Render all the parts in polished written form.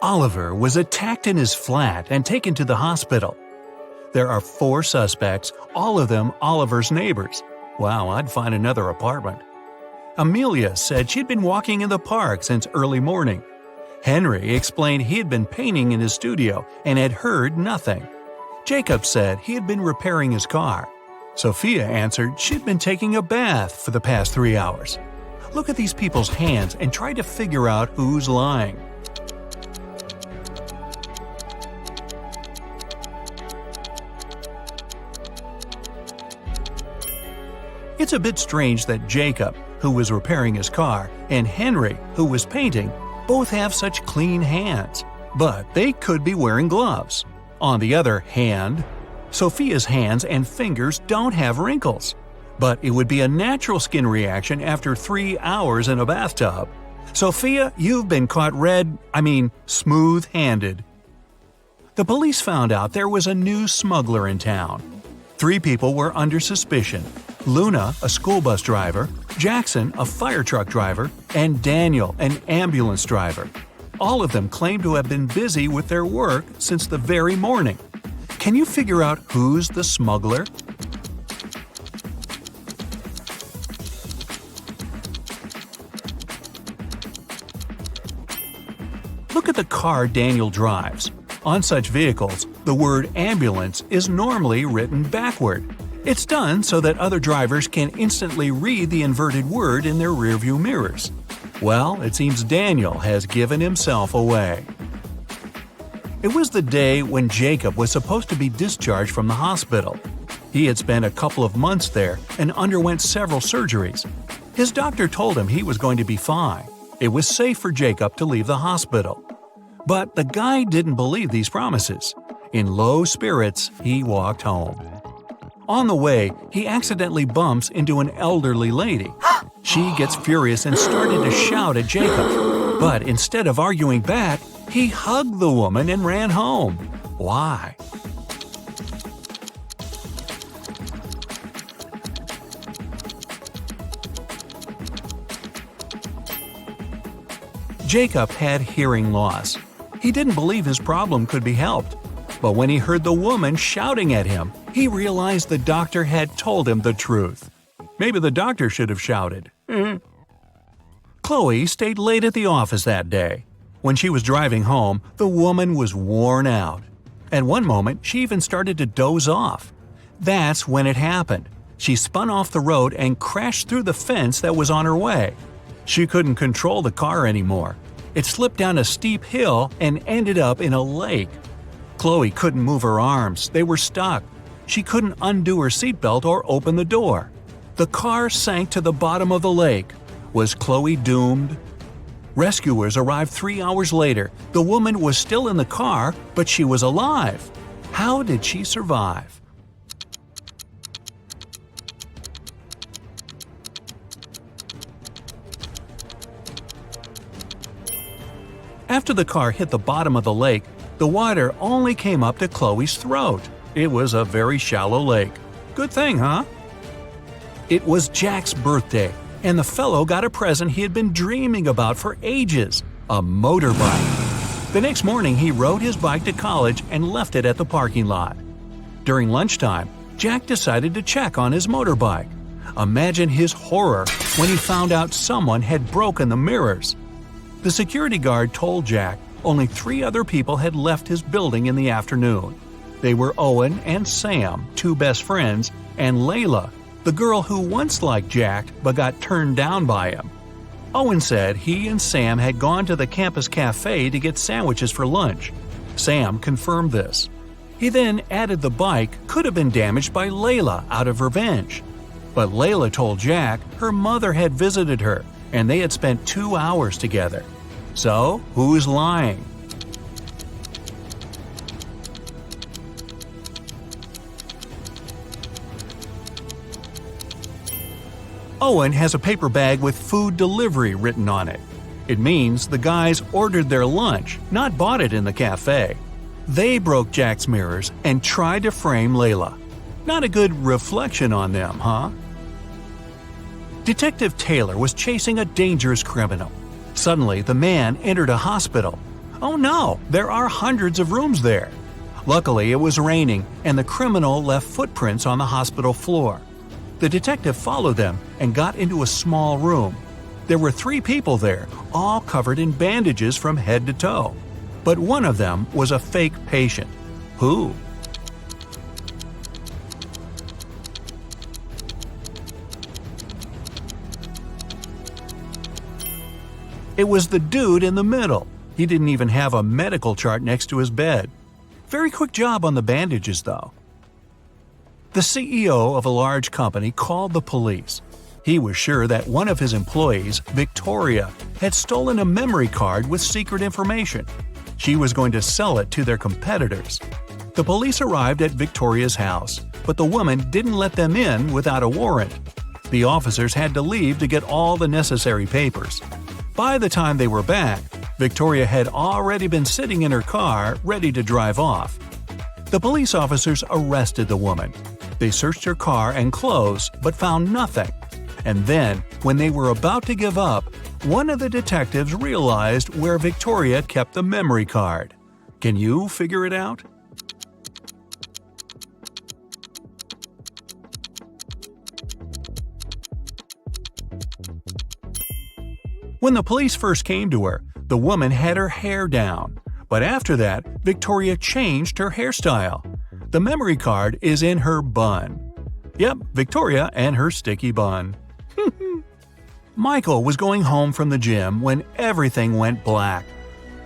Oliver was attacked in his flat and taken to the hospital. There are 4 suspects, all of them Oliver's neighbors. Wow, I'd find another apartment. Amelia said she'd been walking in the park since early morning. Henry explained he had been painting in his studio and had heard nothing. Jacob said he had been repairing his car. Sophia answered she'd been taking a bath for the past 3 hours. Look at these people's hands and try to figure out who's lying. It's a bit strange that Jacob, who was repairing his car, and Henry, who was painting, both have such clean hands, but they could be wearing gloves. On the other hand, Sophia's hands and fingers don't have wrinkles, but it would be a natural skin reaction after 3 hours in a bathtub. Sophia, you've been caught smooth-handed. The police found out there was a new smuggler in town. 3 people were under suspicion: Luna, a school bus driver, Jackson, a fire truck driver, and Daniel, an ambulance driver. All of them claimed to have been busy with their work since the very morning. Can you figure out who's the smuggler? Look at the car Daniel drives. On such vehicles, the word ambulance is normally written backward. It's done so that other drivers can instantly read the inverted word in their rearview mirrors. Well, it seems Daniel has given himself away. It was the day when Jacob was supposed to be discharged from the hospital. He had spent a couple of months there and underwent several surgeries. His doctor told him he was going to be fine. It was safe for Jacob to leave the hospital. But the guy didn't believe these promises. In low spirits, he walked home. On the way, he accidentally bumps into an elderly lady. She gets furious and started to shout at Jacob. But instead of arguing back, he hugged the woman and ran home. Why? Jacob had hearing loss. He didn't believe his problem could be helped. But when he heard the woman shouting at him, he realized the doctor had told him the truth. Maybe the doctor should have shouted. Chloe stayed late at the office that day. When she was driving home, the woman was worn out. At one moment, she even started to doze off. That's when it happened. She spun off the road and crashed through the fence that was on her way. She couldn't control the car anymore. It slipped down a steep hill and ended up in a lake. Chloe couldn't move her arms, they were stuck. She couldn't undo her seatbelt or open the door. The car sank to the bottom of the lake. Was Chloe doomed? Rescuers arrived 3 hours later. The woman was still in the car, but she was alive. How did she survive? After the car hit the bottom of the lake, the water only came up to Chloe's throat. It was a very shallow lake. Good thing, huh? It was Jack's birthday, and the fellow got a present he had been dreaming about for ages – a motorbike. The next morning, he rode his bike to college and left it at the parking lot. During lunchtime, Jack decided to check on his motorbike. Imagine his horror when he found out someone had broken the mirrors. The security guard told Jack only 3 other people had left his building in the afternoon. They were Owen and Sam, 2 best friends, and Layla, the girl who once liked Jack but got turned down by him. Owen said he and Sam had gone to the campus cafe to get sandwiches for lunch. Sam confirmed this. He then added the bike could have been damaged by Layla out of revenge. But Layla told Jack her mother had visited her and they had spent 2 hours together. So, who's lying? Owen has a paper bag with food delivery written on it. It means the guys ordered their lunch, not bought it in the cafe. They broke Jack's mirrors and tried to frame Layla. Not a good reflection on them, huh? Detective Taylor was chasing a dangerous criminal. Suddenly, the man entered a hospital. Oh no, there are hundreds of rooms there. Luckily, it was raining, and the criminal left footprints on the hospital floor. The detective followed them and got into a small room. There were 3 people there, all covered in bandages from head to toe. But one of them was a fake patient. Who? It was the dude in the middle. He didn't even have a medical chart next to his bed. Very quick job on the bandages, though. The CEO of a large company called the police. He was sure that one of his employees, Victoria, had stolen a memory card with secret information. She was going to sell it to their competitors. The police arrived at Victoria's house, but the woman didn't let them in without a warrant. The officers had to leave to get all the necessary papers. By the time they were back, Victoria had already been sitting in her car, ready to drive off. The police officers arrested the woman. They searched her car and clothes, but found nothing. And then, when they were about to give up, one of the detectives realized where Victoria kept the memory card. Can you figure it out? When the police first came to her, the woman had her hair down. But after that, Victoria changed her hairstyle. The memory card is in her bun. Yep, Victoria and her sticky bun. Michael was going home from the gym when everything went black.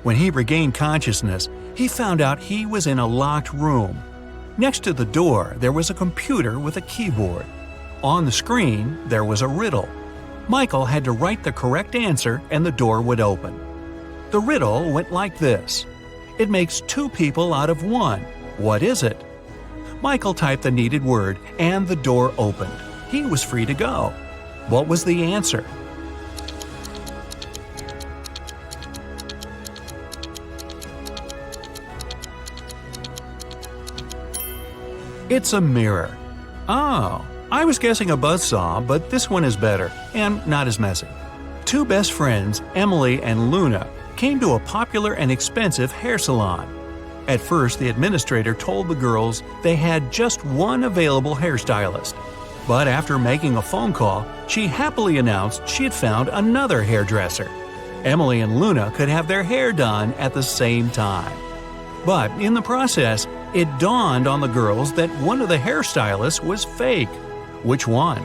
When he regained consciousness, he found out he was in a locked room. Next to the door, there was a computer with a keyboard. On the screen, there was a riddle. Michael had to write the correct answer and the door would open. The riddle went like this. It makes 2 people out of 1. What is it? Michael typed the needed word and the door opened. He was free to go. What was the answer? It's a mirror. Oh, I was guessing a buzzsaw, but this one is better and not as messy. 2 best friends, Emily and Luna, came to a popular and expensive hair salon. At first, the administrator told the girls they had just one available hairstylist. But after making a phone call, she happily announced she had found another hairdresser. Emily and Luna could have their hair done at the same time. But in the process, it dawned on the girls that one of the hairstylists was fake. Which one?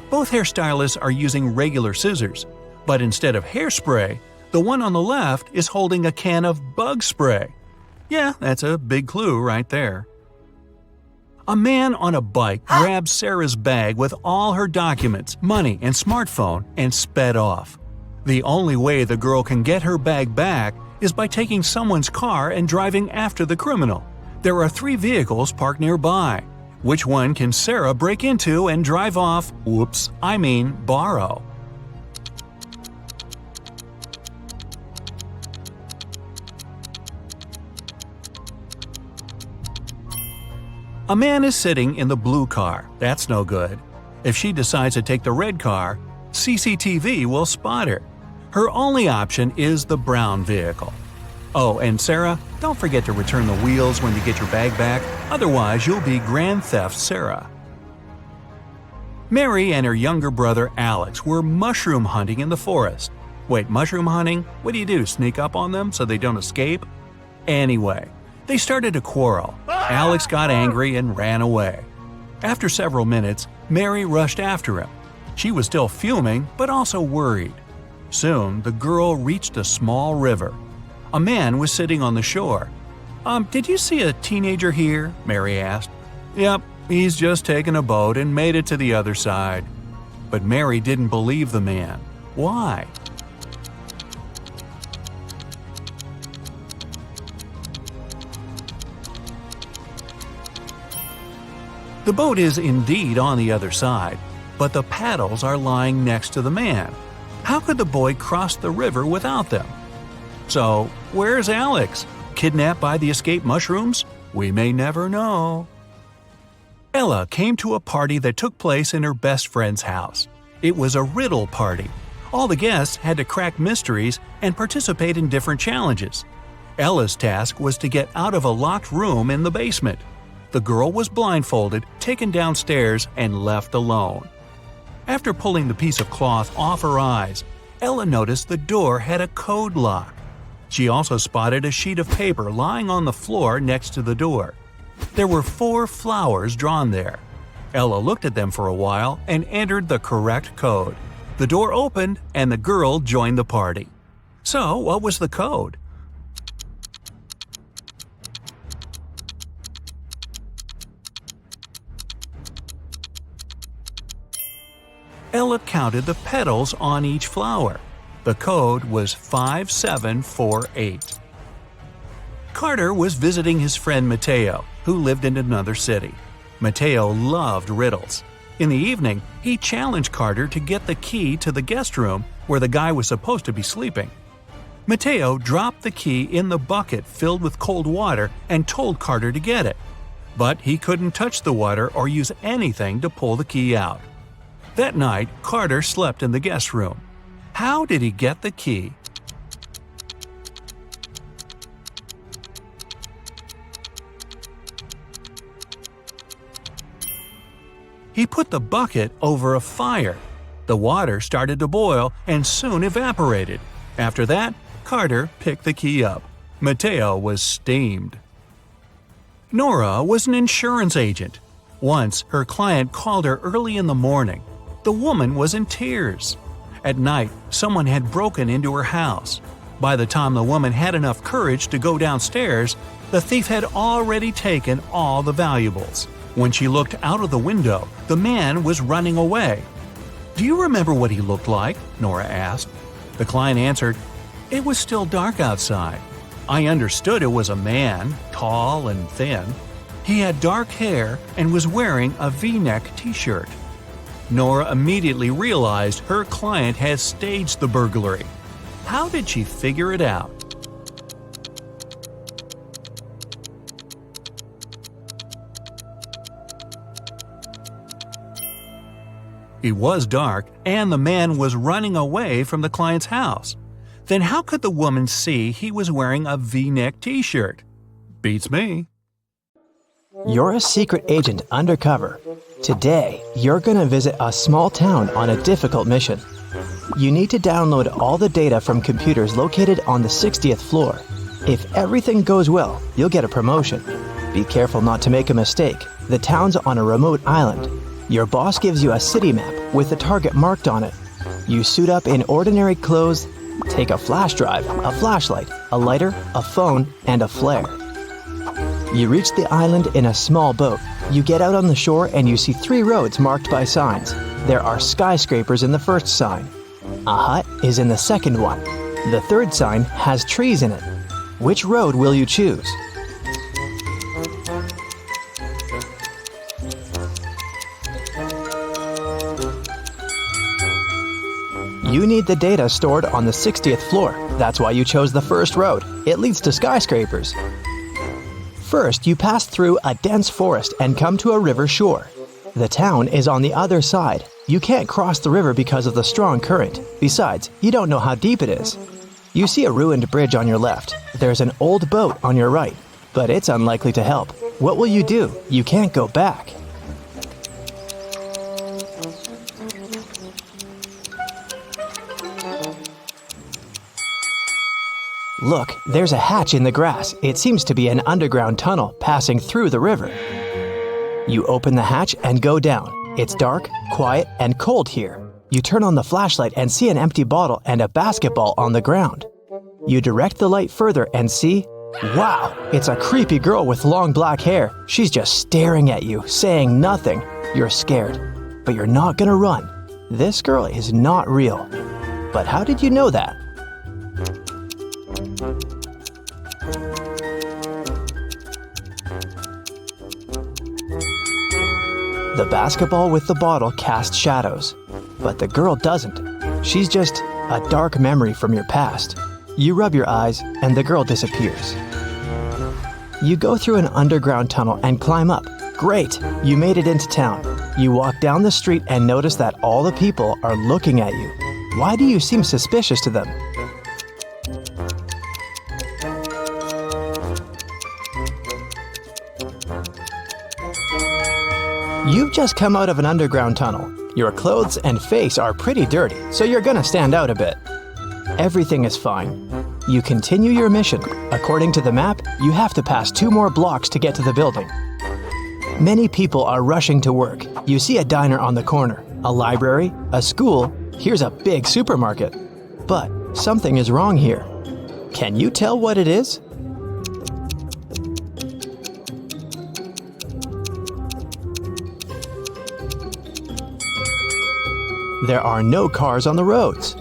Both hairstylists are using regular scissors, but instead of hairspray, the one on the left is holding a can of bug spray. Yeah, that's a big clue right there. A man on a bike grabbed Sarah's bag with all her documents, money, and smartphone and sped off. The only way the girl can get her bag back is by taking someone's car and driving after the criminal. There are 3 vehicles parked nearby. Which one can Sarah break into and drive off? Borrow. A man is sitting in the blue car. That's no good. If she decides to take the red car, CCTV will spot her. Her only option is the brown vehicle. Oh, and Sarah, don't forget to return the wheels when you get your bag back, otherwise you'll be Grand Theft Sarah. Mary and her younger brother Alex were mushroom hunting in the forest. Wait, mushroom hunting? What do you do, sneak up on them so they don't escape? Anyway, they started a quarrel. Alex got angry and ran away. After several minutes, Mary rushed after him. She was still fuming, but also worried. Soon, the girl reached a small river. A man was sitting on the shore. Did you see a teenager here?" Mary asked. "Yep, he's just taken a boat and made it to the other side." But Mary didn't believe the man. Why? The boat is indeed on the other side, but the paddles are lying next to the man. How could the boy cross the river without them? So, where's Alex? Kidnapped by the escaped mushrooms? We may never know. Ella came to a party that took place in her best friend's house. It was a riddle party. All the guests had to crack mysteries and participate in different challenges. Ella's task was to get out of a locked room in the basement. The girl was blindfolded, taken downstairs, and left alone. After pulling the piece of cloth off her eyes, Ella noticed the door had a code lock. She also spotted a sheet of paper lying on the floor next to the door. There were 4 flowers drawn there. Ella looked at them for a while and entered the correct code. The door opened and the girl joined the party. So, what was the code? Ella counted the petals on each flower. The code was 5748. Carter was visiting his friend Mateo, who lived in another city. Mateo loved riddles. In the evening, he challenged Carter to get the key to the guest room where the guy was supposed to be sleeping. Mateo dropped the key in the bucket filled with cold water and told Carter to get it. But he couldn't touch the water or use anything to pull the key out. That night, Carter slept in the guest room. How did he get the key? He put the bucket over a fire. The water started to boil and soon evaporated. After that, Carter picked the key up. Mateo was steamed. Nora was an insurance agent. Once, her client called her early in the morning. The woman was in tears. At night, someone had broken into her house. By the time the woman had enough courage to go downstairs, the thief had already taken all the valuables. When she looked out of the window, the man was running away. "Do you remember what he looked like?" Nora asked. The client answered, "It was still dark outside. I understood it was a man, tall and thin. He had dark hair and was wearing a V-neck t-shirt." Nora immediately realized her client had staged the burglary. How did she figure it out? It was dark, and the man was running away from the client's house. Then how could the woman see he was wearing a V-neck t-shirt? Beats me. You're a secret agent undercover. Today, you're going to visit a small town on a difficult mission. You need to download all the data from computers located on the 60th floor. If everything goes well, you'll get a promotion. Be careful not to make a mistake. The town's on a remote island. Your boss gives you a city map with the target marked on it. You suit up in ordinary clothes, take a flash drive, a flashlight, a lighter, a phone, and a flare. You reach the island in a small boat. You get out on the shore and you see 3 roads marked by signs. There are skyscrapers in the first sign. A hut is in the second one. The third sign has trees in it. Which road will you choose? You need the data stored on the 60th floor. That's why you chose the first road. It leads to skyscrapers. First, you pass through a dense forest and come to a river shore. The town is on the other side. You can't cross the river because of the strong current. Besides, you don't know how deep it is. You see a ruined bridge on your left. There's an old boat on your right, but it's unlikely to help. What will you do? You can't go back. Look, there's a hatch in the grass. It seems to be an underground tunnel passing through the river. You open the hatch and go down. It's dark, quiet, and cold here. You turn on the flashlight and see an empty bottle and a basketball on the ground. You direct the light further and see, wow, it's a creepy girl with long black hair. She's just staring at you, saying nothing. You're scared, but you're not gonna run. This girl is not real. But how did you know that? The basketball with the bottle casts shadows, but the girl doesn't. She's just a dark memory from your past. You rub your eyes, and the girl disappears. You go through an underground tunnel and climb up. Great, you made it into town. You walk down the street and notice that all the people are looking at you. Why do you seem suspicious to them? You've just come out of an underground tunnel. Your clothes and face are pretty dirty, so you're gonna stand out a bit. Everything is fine. You continue your mission. According to the map, you have to pass 2 more blocks to get to the building. Many people are rushing to work. You see a diner on the corner, a library, a school, here's a big supermarket. But something is wrong here. Can you tell what it is? There are no cars on the roads.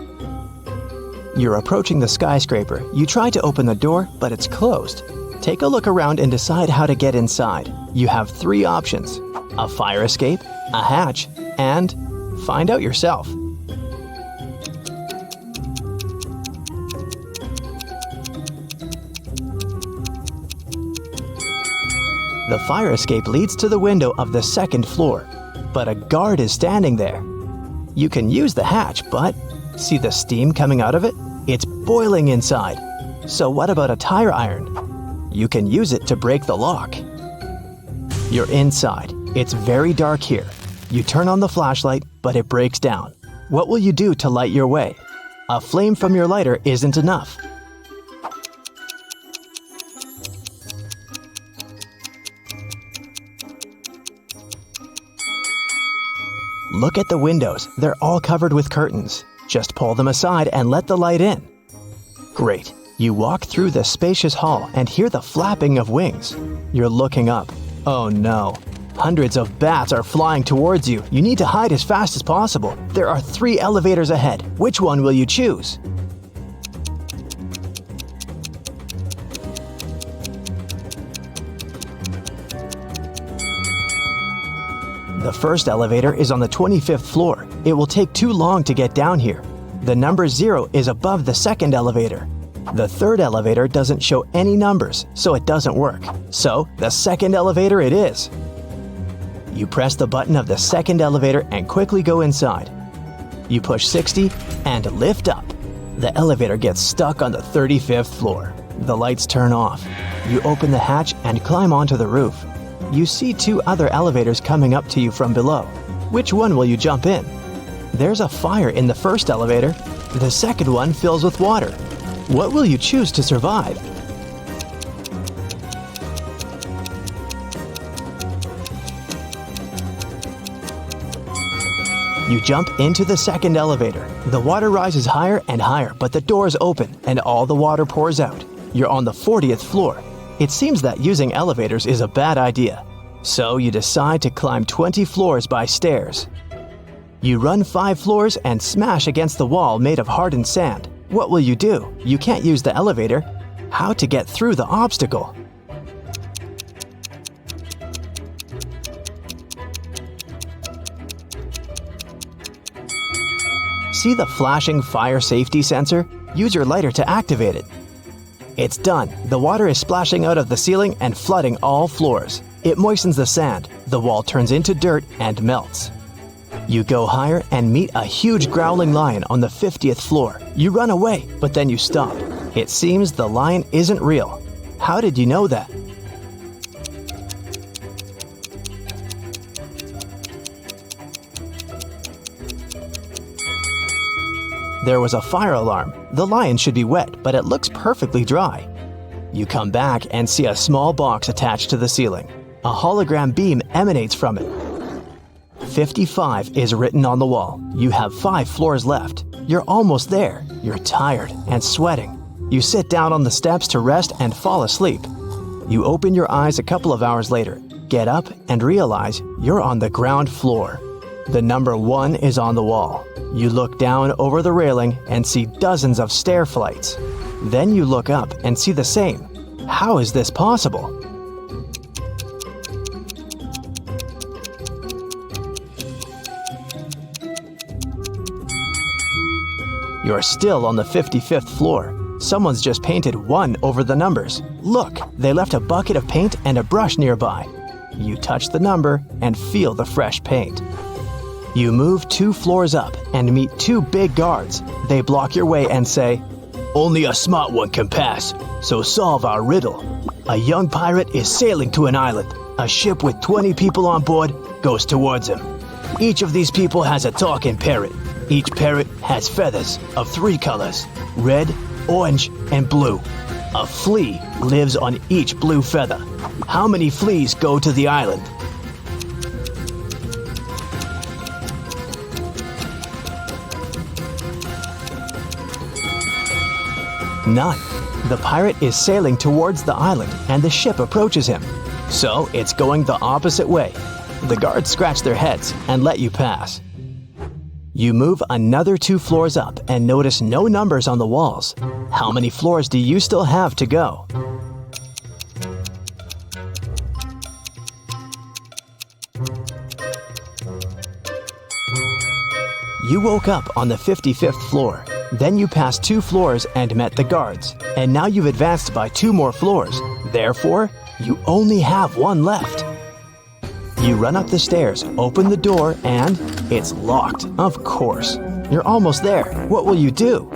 You're approaching the skyscraper. You try to open the door, but it's closed. Take a look around and decide how to get inside. You have 3 options: a fire escape, a hatch, and find out yourself. The fire escape leads to the window of the 2nd floor, but a guard is standing there. You can use the hatch, but see the steam coming out of it? It's boiling inside. So what about a tire iron? You can use it to break the lock. You're inside. It's very dark here. You turn on the flashlight, but it breaks down. What will you do to light your way? A flame from your lighter isn't enough. Look at the windows. They're all covered with curtains. Just pull them aside and let the light in. Great. You walk through the spacious hall and hear the flapping of wings. You're looking up. Oh no. Hundreds of bats are flying towards you. You need to hide as fast as possible. There are 3 elevators ahead. Which one will you choose? The first elevator is on the 25th floor. It will take too long to get down here. The number 0 is above the 2nd elevator. The 3rd elevator doesn't show any numbers, so it doesn't work. So, the 2nd elevator it is. You press the button of the 2nd elevator and quickly go inside. You push 60 and lift up. The elevator gets stuck on the 35th floor. The lights turn off. You open the hatch and climb onto the roof. You see 2 other elevators coming up to you from below. Which one will you jump in? There's a fire in the 1st elevator. The 2nd one fills with water. What will you choose to survive? You jump into the 2nd elevator. The water rises higher and higher, but the doors open and all the water pours out. You're on the 40th floor. It seems that using elevators is a bad idea. So you decide to climb 20 floors by stairs. You run 5 floors and smash against the wall made of hardened sand. What will you do? You can't use the elevator. How to get through the obstacle? See the flashing fire safety sensor? Use your lighter to activate it. It's done. The water is splashing out of the ceiling and flooding all floors. It moistens the sand. The wall turns into dirt and melts. You go higher and meet a huge growling lion on the 50th floor. You run away, but then you stop. It seems the lion isn't real. How did you know that? There was a fire alarm. The lion should be wet, but it looks perfectly dry. You come back and see a small box attached to the ceiling. A hologram beam emanates from it. 55 is written on the wall. You have 5 floors left. You're almost there. You're tired and sweating. You sit down on the steps to rest and fall asleep. You open your eyes a couple of hours later, get up and realize you're on the ground floor. The number 1 is on the wall. You look down over the railing and see dozens of stair flights. Then you look up and see the same. How is this possible? You're still on the 55th floor. Someone's just painted 1 over the numbers. Look, they left a bucket of paint and a brush nearby. You touch the number and feel the fresh paint. You move 2 floors up and meet 2 big guards. They block your way and say, "Only a smart one can pass, so solve our riddle." A young pirate is sailing to an island. A ship with 20 people on board goes towards him. Each of these people has a talking parrot. Each parrot has feathers of 3 colors: red, orange, and blue. A flea lives on each blue feather. How many fleas go to the island? None. The pirate is sailing towards the island and the ship approaches him. So it's going the opposite way. The guards scratch their heads and let you pass. You move another 2 floors up and notice no numbers on the walls. How many floors do you still have to go? You woke up on the 55th floor. Then you passed 2 floors and met the guards. And now you've advanced by 2 more floors. Therefore, you only have 1 left. You run up the stairs, open the door, and it's locked, of course. You're almost there. What will you do?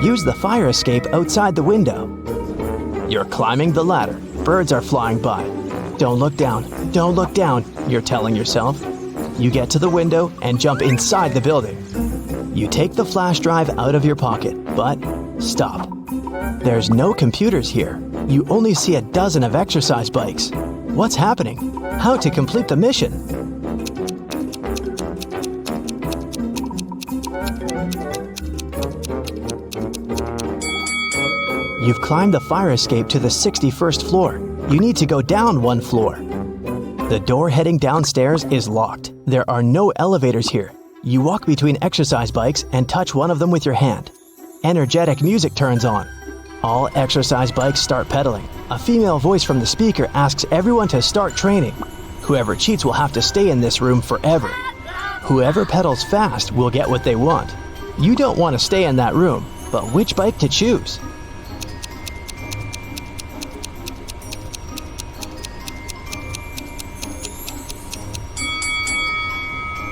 Use the fire escape outside the window. You're climbing the ladder. Birds are flying by. Don't look down. Don't look down, you're telling yourself. You get to the window and jump inside the building. You take the flash drive out of your pocket, but stop. There's no computers here. You only see a dozen of exercise bikes. What's happening? How to complete the mission? You've climbed the fire escape to the 61st floor. You need to go down 1 floor. The door heading downstairs is locked. There are no elevators here. You walk between exercise bikes and touch one of them with your hand. Energetic music turns on. All exercise bikes start pedaling. A female voice from the speaker asks everyone to start training. Whoever cheats will have to stay in this room forever. Whoever pedals fast will get what they want. You don't want to stay in that room, but which bike to choose?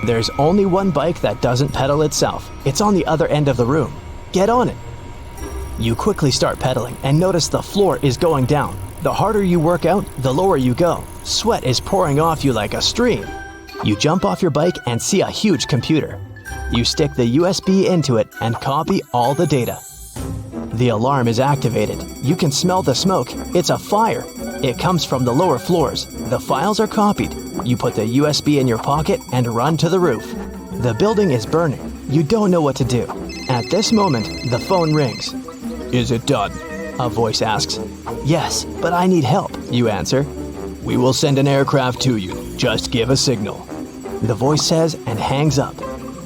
There's only 1 bike that doesn't pedal itself. It's on the other end of the room. Get on it. You quickly start pedaling and notice the floor is going down. The harder you work out, the lower you go. Sweat is pouring off you like a stream. You jump off your bike and see a huge computer. You stick the USB into it and copy all the data. The alarm is activated. You can smell the smoke. It's a fire. It comes from the lower floors. The files are copied. You put the USB in your pocket and run to the roof. The building is burning. You don't know what to do. At this moment, the phone rings. "Is it done?" a voice asks. "Yes, but I need help," you answer. "We will send an aircraft to you. Just give a signal," the voice says and hangs up.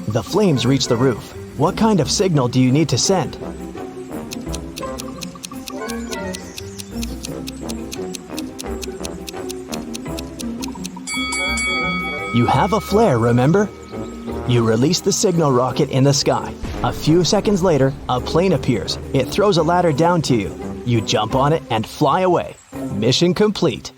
The flames reach the roof. What kind of signal do you need to send? You have a flare, remember? You release the signal rocket in the sky. A few seconds later, a plane appears. It throws a ladder down to you. You jump on it and fly away. Mission complete.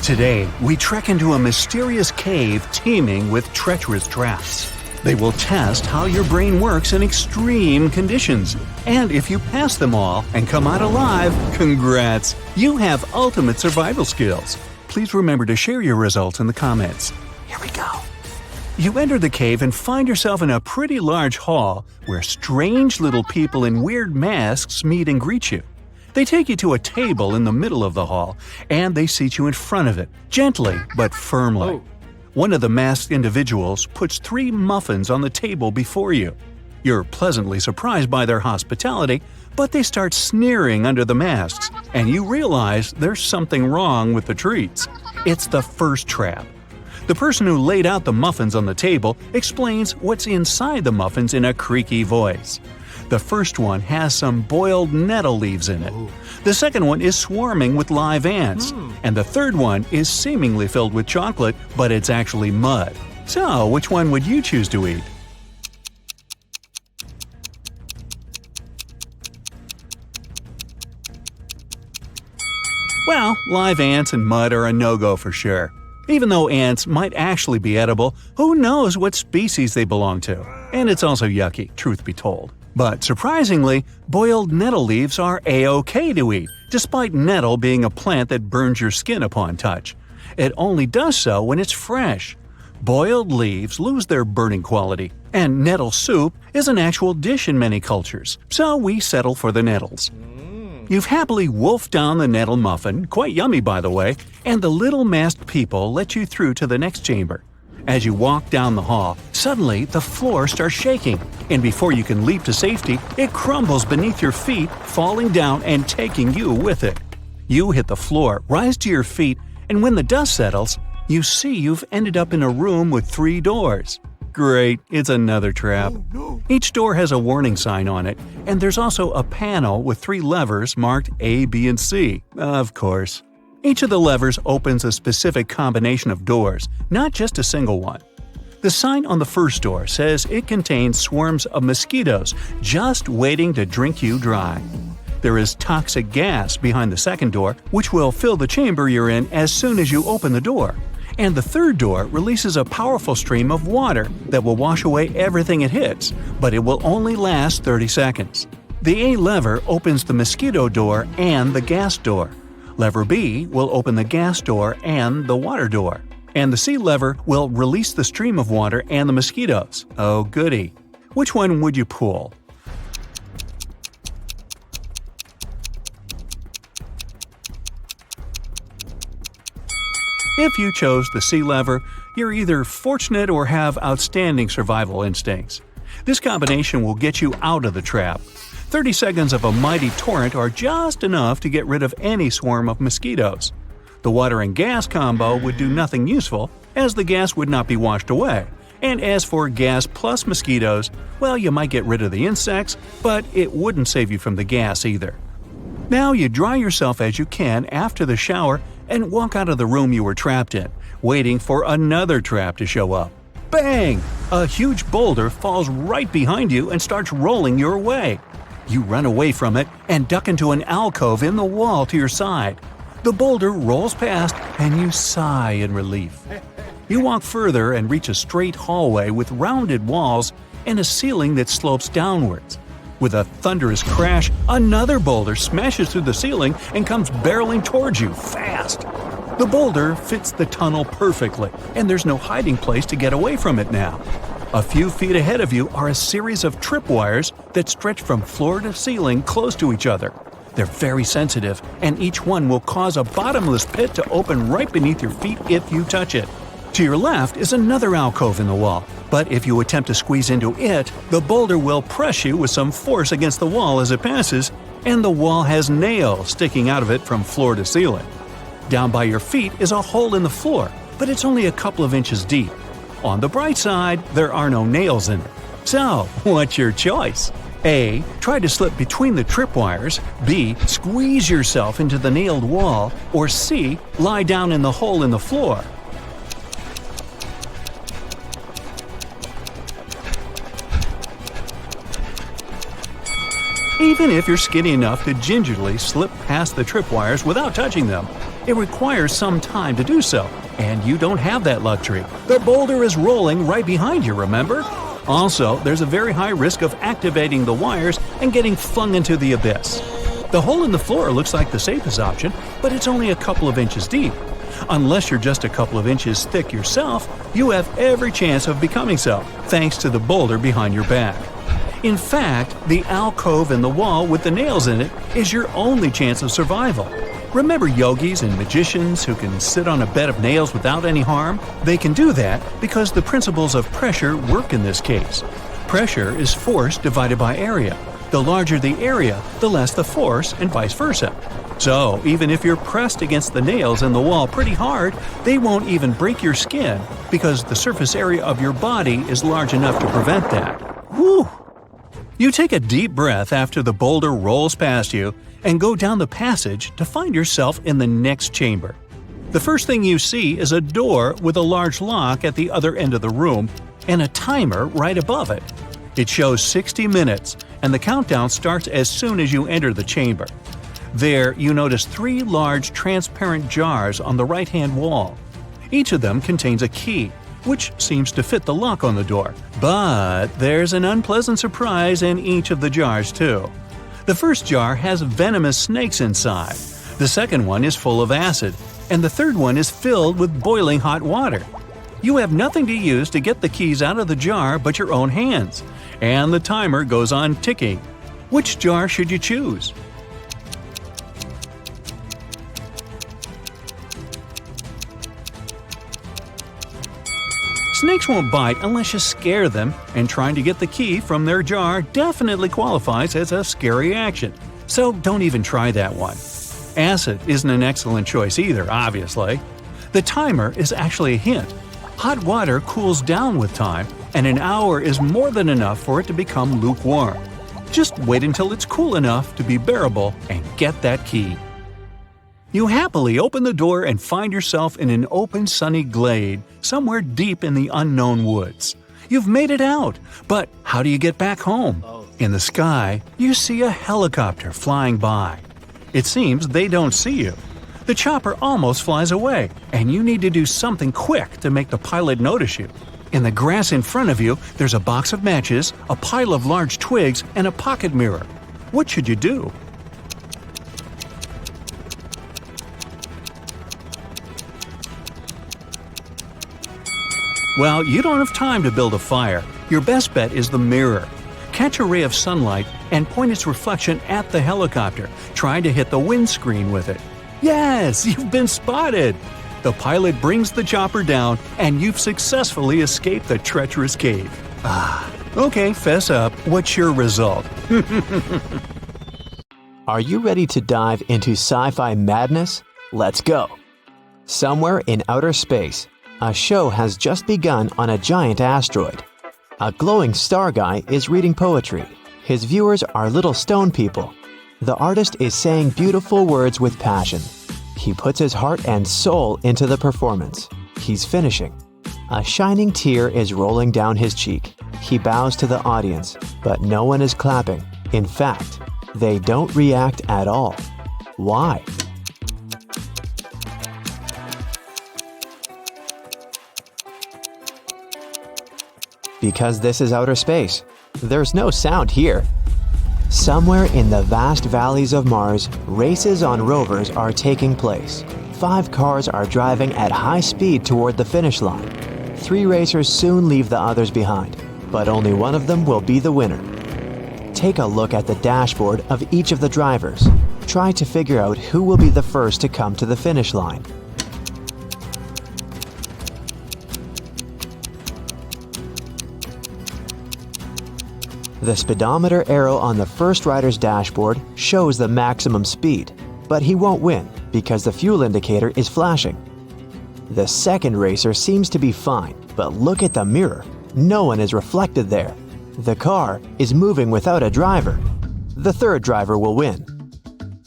Today, we trek into a mysterious cave teeming with treacherous traps. They will test how your brain works in extreme conditions. And if you pass them all and come out alive, congrats! You have ultimate survival skills. Please remember to share your results in the comments. Here we go. You enter the cave and find yourself in a pretty large hall where strange little people in weird masks meet and greet you. They take you to a table in the middle of the hall, and they seat you in front of it, gently but firmly. One of the masked individuals puts 3 muffins on the table before you. You're pleasantly surprised by their hospitality, but they start sneering under the masks, and you realize there's something wrong with the treats. It's the first trap. The person who laid out the muffins on the table explains what's inside the muffins in a creaky voice. The first one has some boiled nettle leaves in it. The second one is swarming with live ants. And the third one is seemingly filled with chocolate, but it's actually mud. So, which one would you choose to eat? Well, live ants and mud are a no-go for sure. Even though ants might actually be edible, who knows what species they belong to? And it's also yucky, truth be told. But surprisingly, boiled nettle leaves are a-okay to eat, despite nettle being a plant that burns your skin upon touch. It only does so when it's fresh. Boiled leaves lose their burning quality, and nettle soup is an actual dish in many cultures, so we settle for the nettles. You've happily wolfed down the nettle muffin, quite yummy by the way, and the little masked people let you through to the next chamber. As you walk down the hall, suddenly the floor starts shaking, and before you can leap to safety, it crumbles beneath your feet, falling down and taking you with it. You hit the floor, rise to your feet, and when the dust settles, you see you've ended up in a room with 3 doors. Great, it's another trap. Each door has a warning sign on it, and there's also a panel with 3 levers marked A, B, and C, of course. Each of the levers opens a specific combination of doors, not just a single one. The sign on the first door says it contains swarms of mosquitoes just waiting to drink you dry. There is toxic gas behind the second door, which will fill the chamber you're in as soon as you open the door. And the third door releases a powerful stream of water that will wash away everything it hits, but it will only last 30 seconds. The A lever opens the mosquito door and the gas door. Lever B will open the gas door and the water door. And the C lever will release the stream of water and the mosquitoes. Oh goody. Which one would you pull? If you chose the C lever, you're either fortunate or have outstanding survival instincts. This combination will get you out of the trap. 30 seconds of a mighty torrent are just enough to get rid of any swarm of mosquitoes. The water and gas combo would do nothing useful, as the gas would not be washed away. And as for gas plus mosquitoes, well, you might get rid of the insects, but it wouldn't save you from the gas either. Now you dry yourself as you can after the shower and walk out of the room you were trapped in, waiting for another trap to show up. Bang! A huge boulder falls right behind you and starts rolling your way. You run away from it and duck into an alcove in the wall to your side. The boulder rolls past and you sigh in relief. You walk further and reach a straight hallway with rounded walls and a ceiling that slopes downwards. With a thunderous crash, another boulder smashes through the ceiling and comes barreling towards you fast. The boulder fits the tunnel perfectly, and there's no hiding place to get away from it now. A few feet ahead of you are a series of tripwires that stretch from floor to ceiling close to each other. They're very sensitive, and each one will cause a bottomless pit to open right beneath your feet if you touch it. To your left is another alcove in the wall, but if you attempt to squeeze into it, the boulder will press you with some force against the wall as it passes, and the wall has nails sticking out of it from floor to ceiling. Down by your feet is a hole in the floor, but it's only a couple of inches deep. On the bright side, there are no nails in it. So, what's your choice? A. Try to slip between the tripwires. B. Squeeze yourself into the nailed wall. Or C. Lie down in the hole in the floor. Even if you're skinny enough to gingerly slip past the tripwires without touching them, it requires some time to do so, and you don't have that luxury. The boulder is rolling right behind you, remember? Also, there's a very high risk of activating the wires and getting flung into the abyss. The hole in the floor looks like the safest option, but it's only a couple of inches deep. Unless you're just a couple of inches thick yourself, you have every chance of becoming so, thanks to the boulder behind your back. In fact, the alcove in the wall with the nails in it is your only chance of survival. Remember yogis and magicians who can sit on a bed of nails without any harm? They can do that because the principles of pressure work in this case. Pressure is force divided by area. The larger the area, the less the force, and vice versa. So, even if you're pressed against the nails in the wall pretty hard, they won't even break your skin because the surface area of your body is large enough to prevent that. Whew! You take a deep breath after the boulder rolls past you and go down the passage to find yourself in the next chamber. The first thing you see is a door with a large lock at the other end of the room and a timer right above it. It shows 60 minutes, and the countdown starts as soon as you enter the chamber. There, you notice 3 large transparent jars on the right-hand wall. Each of them contains a key, which seems to fit the lock on the door. But there's an unpleasant surprise in each of the jars, too. The first jar has venomous snakes inside. The second one is full of acid, and the third one is filled with boiling hot water. You have nothing to use to get the keys out of the jar but your own hands, and the timer goes on ticking. Which jar should you choose? Snakes won't bite unless you scare them, and trying to get the key from their jar definitely qualifies as a scary action, so don't even try that one. Acid isn't an excellent choice either, obviously. The timer is actually a hint. Hot water cools down with time, and an hour is more than enough for it to become lukewarm. Just wait until it's cool enough to be bearable and get that key. You happily open the door and find yourself in an open sunny glade somewhere deep in the unknown woods. You've made it out, but how do you get back home? In the sky, you see a helicopter flying by. It seems they don't see you. The chopper almost flies away, and you need to do something quick to make the pilot notice you. In the grass in front of you, there's a box of matches, a pile of large twigs, and a pocket mirror. What should you do? Well, you don't have time to build a fire. Your best bet is the mirror. Catch a ray of sunlight and point its reflection at the helicopter, trying to hit the windscreen with it. Yes, you've been spotted! The pilot brings the chopper down, and you've successfully escaped the treacherous cave. Okay, fess up. What's your result? Are you ready to dive into sci-fi madness? Let's go! Somewhere in outer space, a show has just begun on a giant asteroid. A glowing star guy is reading poetry. His viewers are little stone people. The artist is saying beautiful words with passion. He puts his heart and soul into the performance. He's finishing. A shining tear is rolling down his cheek. He bows to the audience, but no one is clapping. In fact, they don't react at all. Why? Because this is outer space. There's no sound here. Somewhere in the vast valleys of Mars, races on rovers are taking place. 5 cars are driving at high speed toward the finish line. 3 racers soon leave the others behind, but only one of them will be the winner. Take a look at the dashboard of each of the drivers. Try to figure out who will be the first to come to the finish line. The speedometer arrow on the first rider's dashboard shows the maximum speed, but he won't win because the fuel indicator is flashing. The second racer seems to be fine, but look at the mirror. No one is reflected there. The car is moving without a driver. The third driver will win.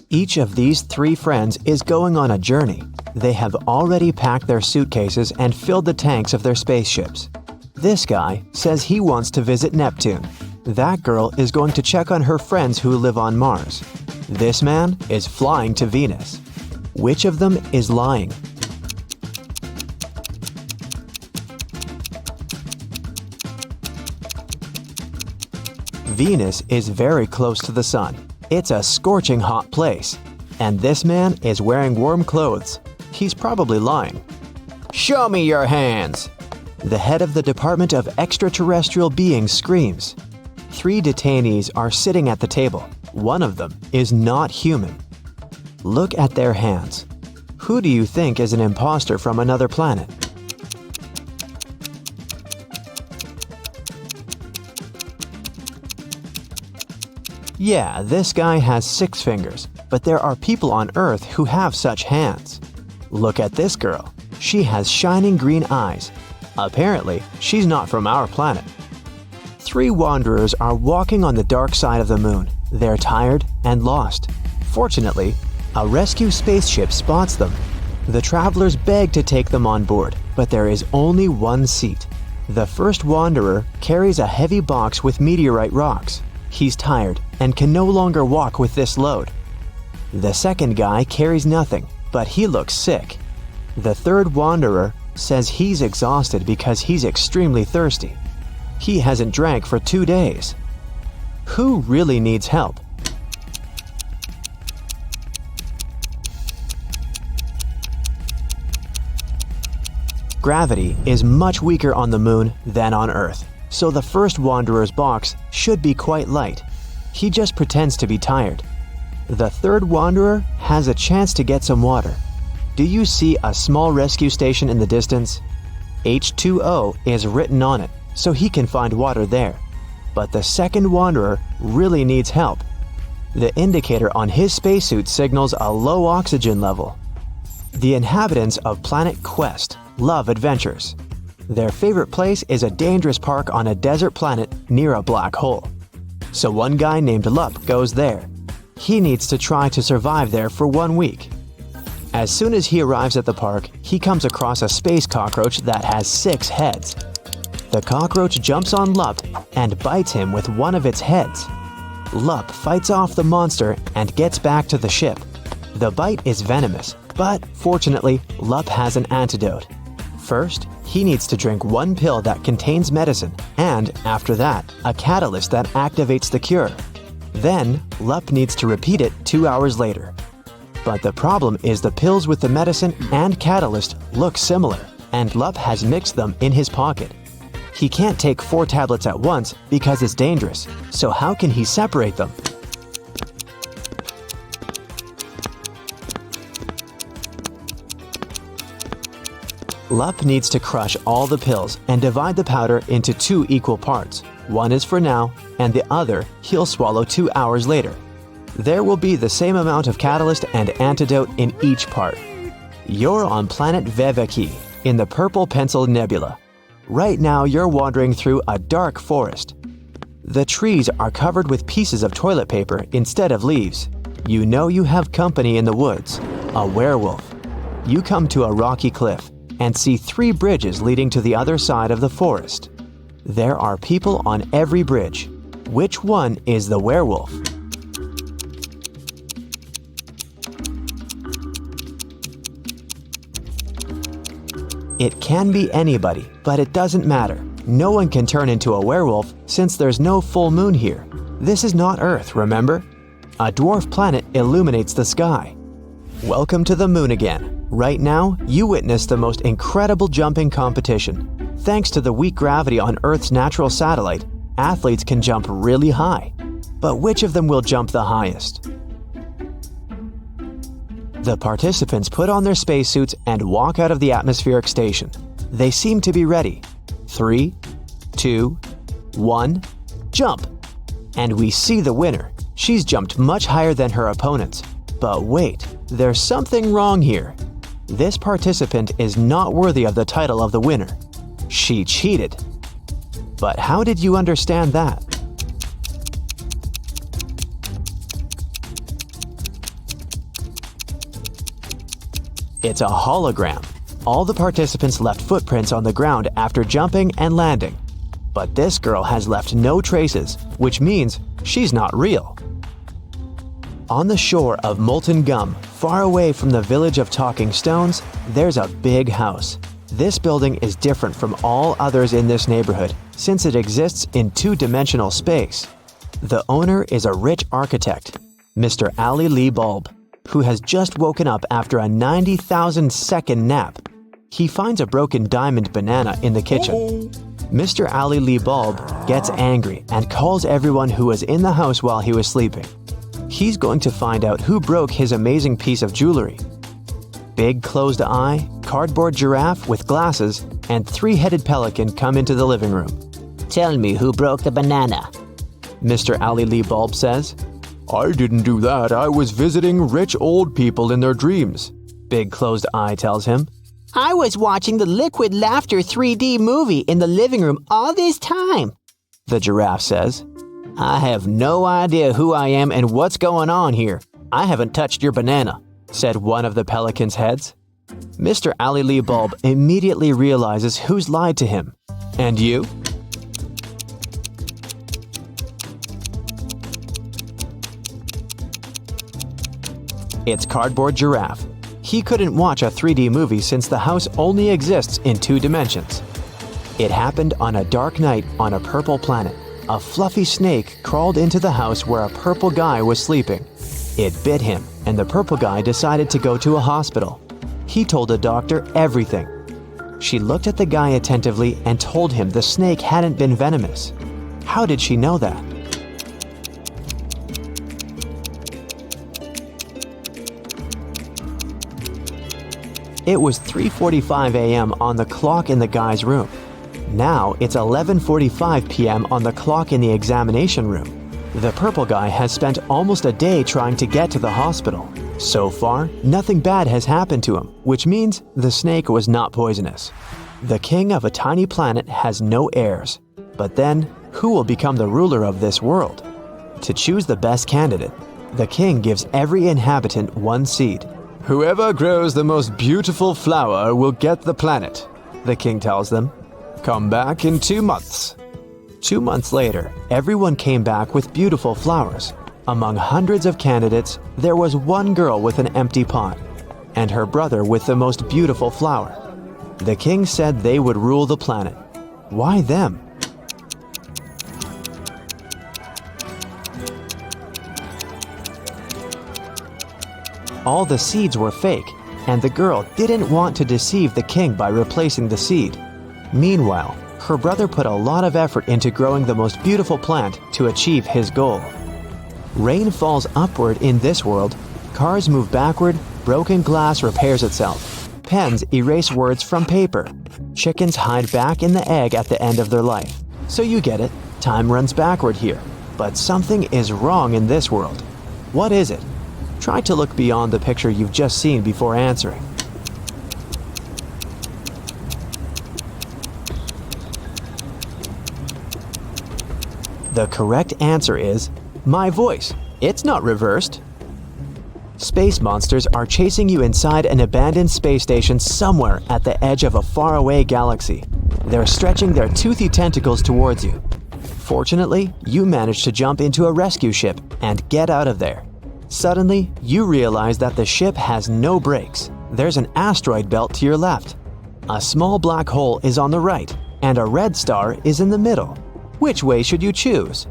Each of these 3 friends is going on a journey. They have already packed their suitcases and filled the tanks of their spaceships. This guy says he wants to visit Neptune. That girl is going to check on her friends who live on Mars. This man is flying to Venus. Which of them is lying? Venus is very close to the sun. It's a scorching hot place. And this man is wearing warm clothes. He's probably lying. Show me your hands! The head of the Department of Extraterrestrial Beings screams. 3 detainees are sitting at the table. One of them is not human. Look at their hands. Who do you think is an imposter from another planet? Yeah, this guy has 6 fingers, but there are people on Earth who have such hands. Look at this girl. She has shining green eyes. Apparently, she's not from our planet. 3 wanderers are walking on the dark side of the moon. They're tired and lost. Fortunately, a rescue spaceship spots them. The travelers beg to take them on board, but there is only one seat. The first wanderer carries a heavy box with meteorite rocks. He's tired and can no longer walk with this load. The second guy carries nothing, but he looks sick. The third wanderer says he's exhausted because he's extremely thirsty. He hasn't drank for 2 days. Who really needs help? Gravity is much weaker on the moon than on Earth, so the first wanderer's box should be quite light. He just pretends to be tired. The third wanderer has a chance to get some water. Do you see a small rescue station in the distance? H2O is written on it, so he can find water there. But the second wanderer really needs help. The indicator on his spacesuit signals a low oxygen level. The inhabitants of Planet Quest love adventures. Their favorite place is a dangerous park on a desert planet near a black hole. So one guy named Lup goes there. He needs to try to survive there for 1 week. As soon as he arrives at the park, he comes across a space cockroach that has 6 heads. The cockroach jumps on Lup and bites him with one of its heads. Lup fights off the monster and gets back to the ship. The bite is venomous, but fortunately, Lup has an antidote. First, he needs to drink 1 pill that contains medicine, and after that, a catalyst that activates the cure. Then, Lup needs to repeat it 2 hours later. But the problem is the pills with the medicine and catalyst look similar, and Lup has mixed them in his pocket. He can't take 4 tablets at once because it's dangerous, so how can he separate them? Lup needs to crush all the pills and divide the powder into 2 equal parts. One is for now, and the other he'll swallow 2 hours later. There will be the same amount of catalyst and antidote in each part. You're on planet Veveki, in the Purple Pencil Nebula. Right now you're wandering through a dark forest. The trees are covered with pieces of toilet paper instead of leaves. You know you have company in the woods, a werewolf. You come to a rocky cliff and see 3 bridges leading to the other side of the forest. There are people on every bridge. Which one is the werewolf? It can be anybody, but it doesn't matter. No one can turn into a werewolf since there's no full moon here. This is not Earth, remember? A dwarf planet illuminates the sky. Welcome to the moon again. Right now, you witness the most incredible jumping competition. Thanks to the weak gravity on Earth's natural satellite, athletes can jump really high. But which of them will jump the highest? The participants put on their spacesuits and walk out of the atmospheric station. They seem to be ready. 3, 2, 1, jump! And we see the winner. She's jumped much higher than her opponents. But wait, there's something wrong here. This participant is not worthy of the title of the winner. She cheated. But how did you understand that? It's a hologram. All the participants left footprints on the ground after jumping and landing. But this girl has left no traces, which means she's not real. On the shore of Molten Gum, far away from the village of Talking Stones, there's a big house. This building is different from all others in this neighborhood since it exists in 2-dimensional space. The owner is a rich architect, Mr. Ali Lee Bulb, who has just woken up after a 90,000-second nap. He finds a broken diamond banana in the kitchen. Mr. Ali Lee Bulb gets angry and calls everyone who was in the house while he was sleeping. He's going to find out who broke his amazing piece of jewelry. Big closed eye, cardboard giraffe with glasses, and 3-headed pelican come into the living room. Tell me who broke the banana. Mr. Ali Lee Bulb says. I didn't do that. I was visiting rich old people in their dreams, Big closed eye tells him. I was watching the Liquid Laughter 3D movie in the living room all this time, the giraffe says. I have no idea who I am and what's going on here. I haven't touched your banana, said one of the pelican's heads. Mr. Ali Lee Bulb immediately realizes who's lied to him. And you? It's Cardboard Giraffe. He couldn't watch a 3D movie since the house only exists in 2 dimensions. It happened on a dark night on a purple planet. A fluffy snake crawled into the house where a purple guy was sleeping. It bit him, and the purple guy decided to go to a hospital. He told the doctor everything. She looked at the guy attentively and told him the snake hadn't been venomous. How did she know that? It was 3:45 a.m. on the clock in the guy's room. Now it's 11:45 p.m. on the clock in the examination room. The purple guy has spent almost a day trying to get to the hospital. So far, nothing bad has happened to him, which means the snake was not poisonous. The king of a tiny planet has no heirs. But then, who will become the ruler of this world? To choose the best candidate, the king gives every inhabitant 1 seed. Whoever grows the most beautiful flower will get the planet, the king tells them. Come back in 2 months. 2 months later, everyone came back with beautiful flowers. Among hundreds of candidates, there was one girl with an empty pot, and her brother with the most beautiful flower. The king said they would rule the planet. Why them? All the seeds were fake, and the girl didn't want to deceive the king by replacing the seed. Meanwhile, her brother put a lot of effort into growing the most beautiful plant to achieve his goal. Rain falls upward in this world, cars move backward, broken glass repairs itself. Pens erase words from paper. Chickens hide back in the egg at the end of their life. So you get it, time runs backward here. But something is wrong in this world. What is it? Try to look beyond the picture you've just seen before answering. The correct answer is my voice. It's not reversed. Space monsters are chasing you inside an abandoned space station somewhere at the edge of a faraway galaxy. They're stretching their toothy tentacles towards you. Fortunately, you manage to jump into a rescue ship and get out of there. Suddenly, you realize that the ship has no brakes. There's an asteroid belt to your left. A small black hole is on the right, and a red star is in the middle. Which way should you choose?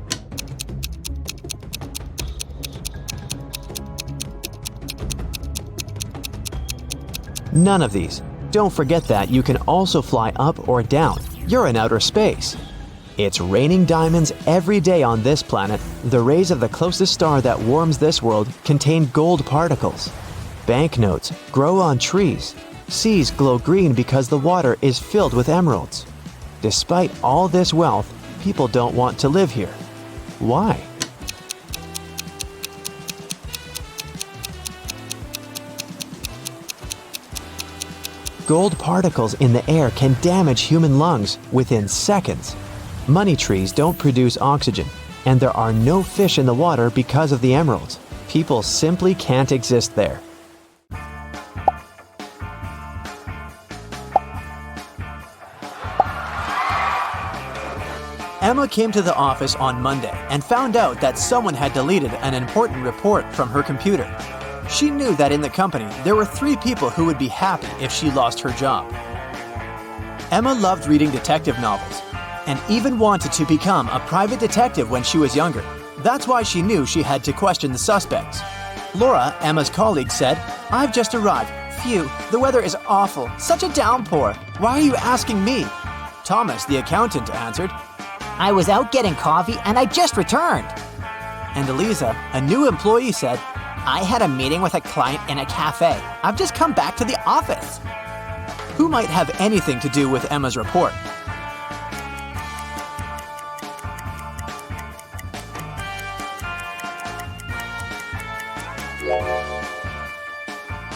None of these. Don't forget that you can also fly up or down. You're in outer space. It's raining diamonds every day on this planet. The rays of the closest star that warms this world contain gold particles. Banknotes grow on trees. Seas glow green because the water is filled with emeralds. Despite all this wealth, people don't want to live here. Why? Gold particles in the air can damage human lungs within seconds. Money trees don't produce oxygen, and there are no fish in the water because of the emeralds. People simply can't exist there. Emma came to the office on Monday and found out that someone had deleted an important report from her computer. She knew that in the company there were 3 people who would be happy if she lost her job. Emma loved reading detective novels and even wanted to become a private detective when she was younger. That's why she knew she had to question the suspects. Laura, Emma's colleague, said, "I've just arrived. Phew, the weather is awful. Such a downpour. Why are you asking me?" Thomas, the accountant, answered, "I was out getting coffee and I just returned." And Eliza, a new employee, said, "I had a meeting with a client in a cafe. I've just come back to the office." Who might have anything to do with Emma's report?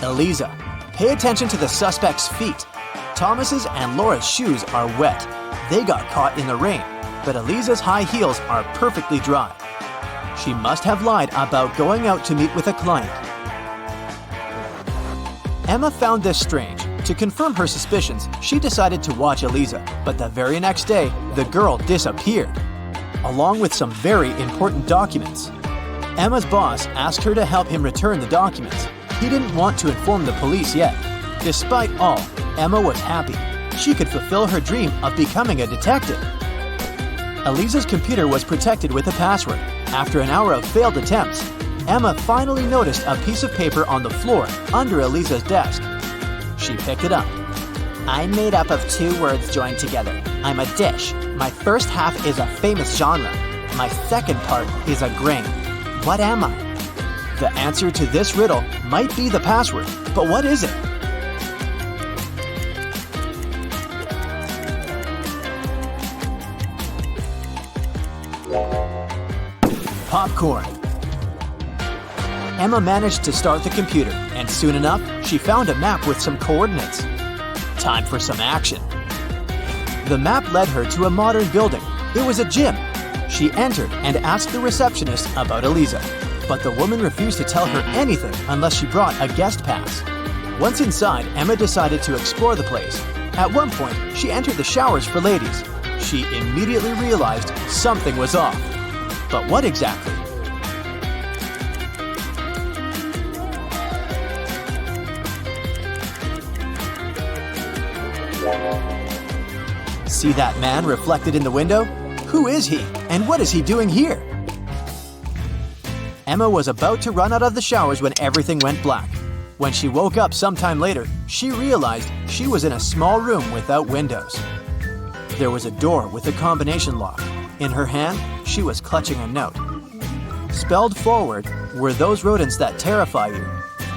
Eliza. Pay attention to the suspect's feet. Thomas's and Laura's shoes are wet. They got caught in the rain, but Eliza's high heels are perfectly dry. She must have lied about going out to meet with a client. Emma found this strange. To confirm her suspicions, she decided to watch Eliza, but the very next day, the girl disappeared, along with some very important documents. Emma's boss asked her to help him return the documents. he didn't want to inform the police yet. Despite all, Emma was happy. She could fulfill her dream of becoming a detective. Elisa's computer was protected with a password. After an hour of failed attempts, Emma finally noticed a piece of paper on the floor under Elisa's desk. She picked it up. I'm made up of 2 words joined together. I'm a dish. My first half is a famous genre. My second part is a grain. What am I? The answer to this riddle might be the password, but what is it? Popcorn. Emma managed to start the computer, and soon enough, she found a map with some coordinates. Time for some action. The map led her to a modern building. It was a gym. She entered and asked the receptionist about Elisa, but the woman refused to tell her anything unless she brought a guest pass. Once inside, Emma decided to explore the place. At one point, she entered the showers for ladies. She immediately realized something was off. But what exactly? See that man reflected in the window? Who is he, and what is he doing here? Emma was about to run out of the showers when everything went black. When she woke up sometime later, she realized she was in a small room without windows. There was a door with a combination lock. In her hand, she was clutching a note. Spelled forward were those rodents that terrify you.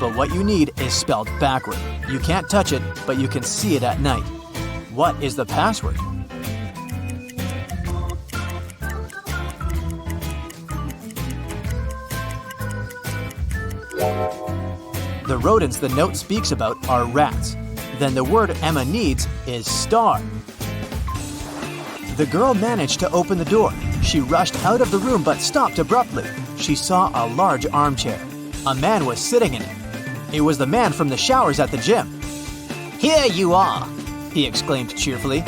But what you need is spelled backward. You can't touch it, but you can see it at night. What is the password? The rodents the note speaks about are rats. Then the word Emma needs is star. The girl managed to open the door. She rushed out of the room but stopped abruptly. She saw a large armchair. A man was sitting in it. It was the man from the showers at the gym. Here you are, he exclaimed cheerfully.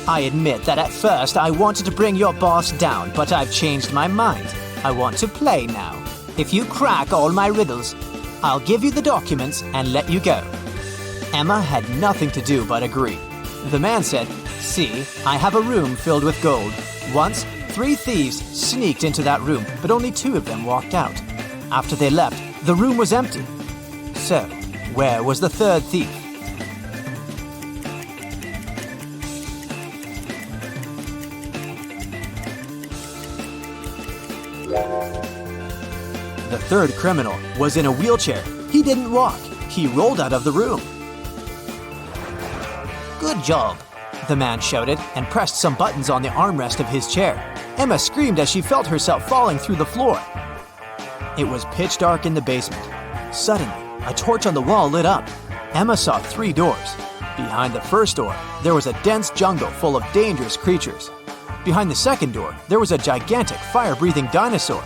I admit that at first I wanted to bring your boss down, but I've changed my mind. I want to play now. If you crack all my riddles, I'll give you the documents and let you go. Emma had nothing to do but agree. The man said, "See, I have a room filled with gold. Once, 3 thieves sneaked into that room, but only 2 of them walked out. After they left, the room was empty. So, where was the 3rd thief?" The 3rd criminal was in a wheelchair. He didn't walk. He rolled out of the room. Good job, The man shouted and pressed some buttons on the armrest of his chair. Emma screamed as she felt herself falling through the floor. It was pitch dark in the basement. Suddenly, a torch on the wall lit up. Emma saw 3 doors. Behind the first door, there was a dense jungle full of dangerous creatures. Behind the second door, there was a gigantic fire-breathing dinosaur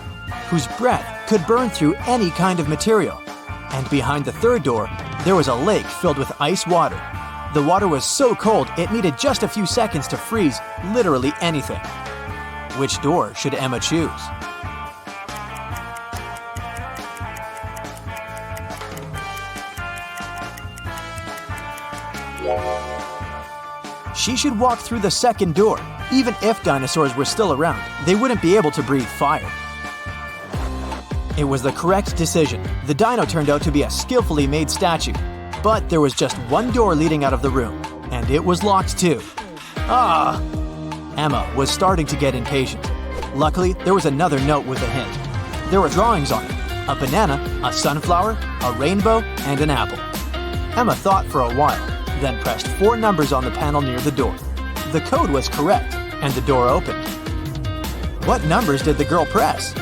whose breath could burn through any kind of material. And behind the third door, there was a lake filled with ice water. The water was so cold it needed just a few seconds to freeze literally anything. Which door should Emma choose? She should walk through the second door. Even if dinosaurs were still around, they wouldn't be able to breathe fire. It was the correct decision. The dino turned out to be a skillfully made statue. But there was just one door leading out of the room, and it was locked too. Ah! Emma was starting to get impatient. Luckily, there was another note with a hint. There were drawings on it: a banana, a sunflower, a rainbow, and an apple. Emma thought for a while, then pressed 4 numbers on the panel near the door. The code was correct, and the door opened. What numbers did the girl press?